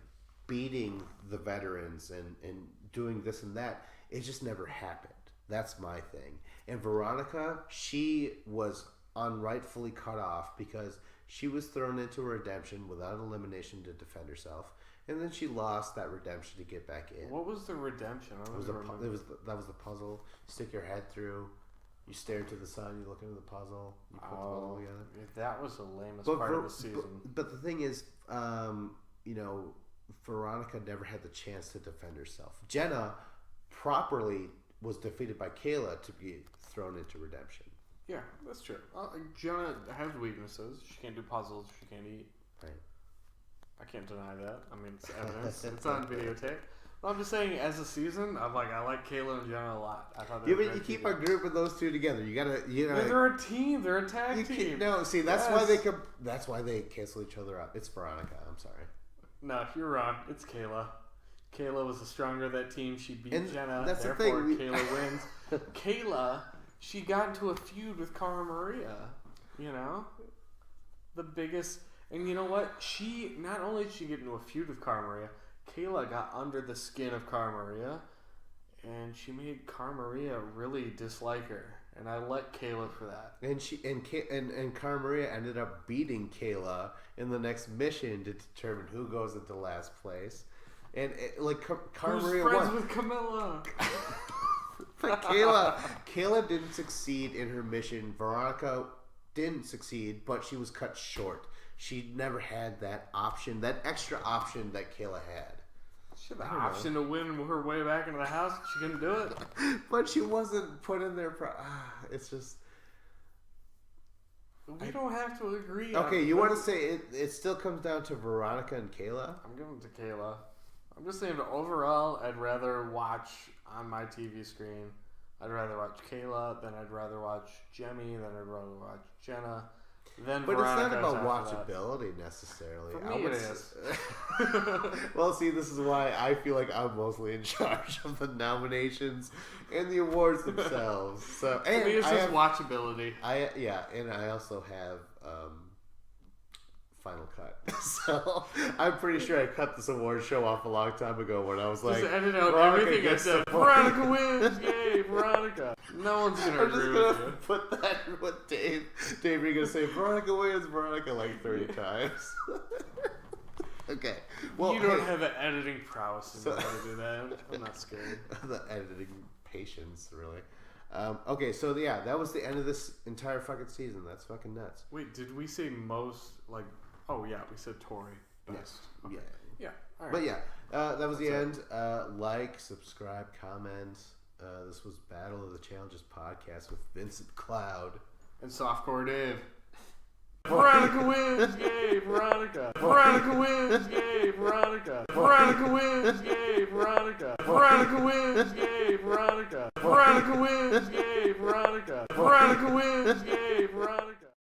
beating the veterans and doing this and that, it just never happened. That's my thing. And Veronica, she was unrightfully cut off because she was thrown into a redemption without elimination to defend herself, and then she lost that redemption to get back in. What was the redemption? That was the puzzle. You stick your head through, you stare into the sun, you look into the puzzle, you put the puzzle together. That was the lamest part of the season. But the thing is, Veronica never had the chance to defend herself. Jenna properly was defeated by Kayla to be thrown into redemption. Yeah, that's true. Jenna has weaknesses. She can't do puzzles. She can't eat. Right. I can't deny that. I mean, it's evidence. It's on videotape. Well, I'm just saying, as a season, I like Kayla and Jenna a lot. I thought but you keep a group of those two together. You gotta. They're a team. They're a tag team. No, see, that's why they could. That's why they cancel each other out. It's Veronica. I'm sorry. No, you're wrong. It's Kayla. Kayla was the stronger of that team. She beat Jenna. That's therefore, the thing. Kayla wins. Kayla, she got into a feud with Cara Maria. You know, the biggest. And you know what? She not only did she get into a feud with Cara Maria, Kayla got under the skin of Cara Maria, and she made Cara Maria really dislike her. And I like Kayla for that. And Cara Maria ended up beating Kayla in the next mission to determine who goes into last place. And Cara Maria friends won. with Camilla. But Kayla didn't succeed in her mission. Veronica didn't succeed, but she was cut short. She never had that option, that extra option that Kayla had. She had the option to win her way back into the house. She couldn't do it. But she wasn't put in there. It's just... We don't have to agree. Okay, you want to say it still comes down to Veronica and Kayla? I'm giving it to Kayla. I'm just saying, overall, I'd rather watch on my TV screen. I'd rather watch Kayla than I'd rather watch Jemmy, than I'd rather watch Jenna. But Veronica, it's not about watchability necessarily. For me, it is. Well, see, this is why I feel like I'm mostly in charge of the nominations and the awards themselves. So, and for me, it's just watchability. And I also have Final Cut. So I'm pretty sure I cut this award show off a long time ago when I was like, just edit out everything I said. Veronica wins! Yay, Veronica! No one's gonna agree with you. I'm just gonna put that with Dave. Dave, you're gonna say Veronica wins, Veronica like 30 times. Okay. Well, you don't have an editing prowess to know how to do that. I'm not scared. The editing patience, really. Okay, so yeah, that was the end of this entire fucking season. That's fucking nuts. Wait, did we say most, like, oh yeah, we said Tori best. Yes. Okay. Yeah. All right. But yeah, that was the end. Like, subscribe, comment. This was Battle of the Challenges podcast with Vincent Cloud. And Softcore Dave. Veronica wins! Yay, Veronica! Veronica wins! Yay, Veronica! Veronica wins! Yay, Veronica! Veronica wins! Yay, Veronica! Veronica wins! Yay, Veronica! Veronica wins! Yay, Veronica!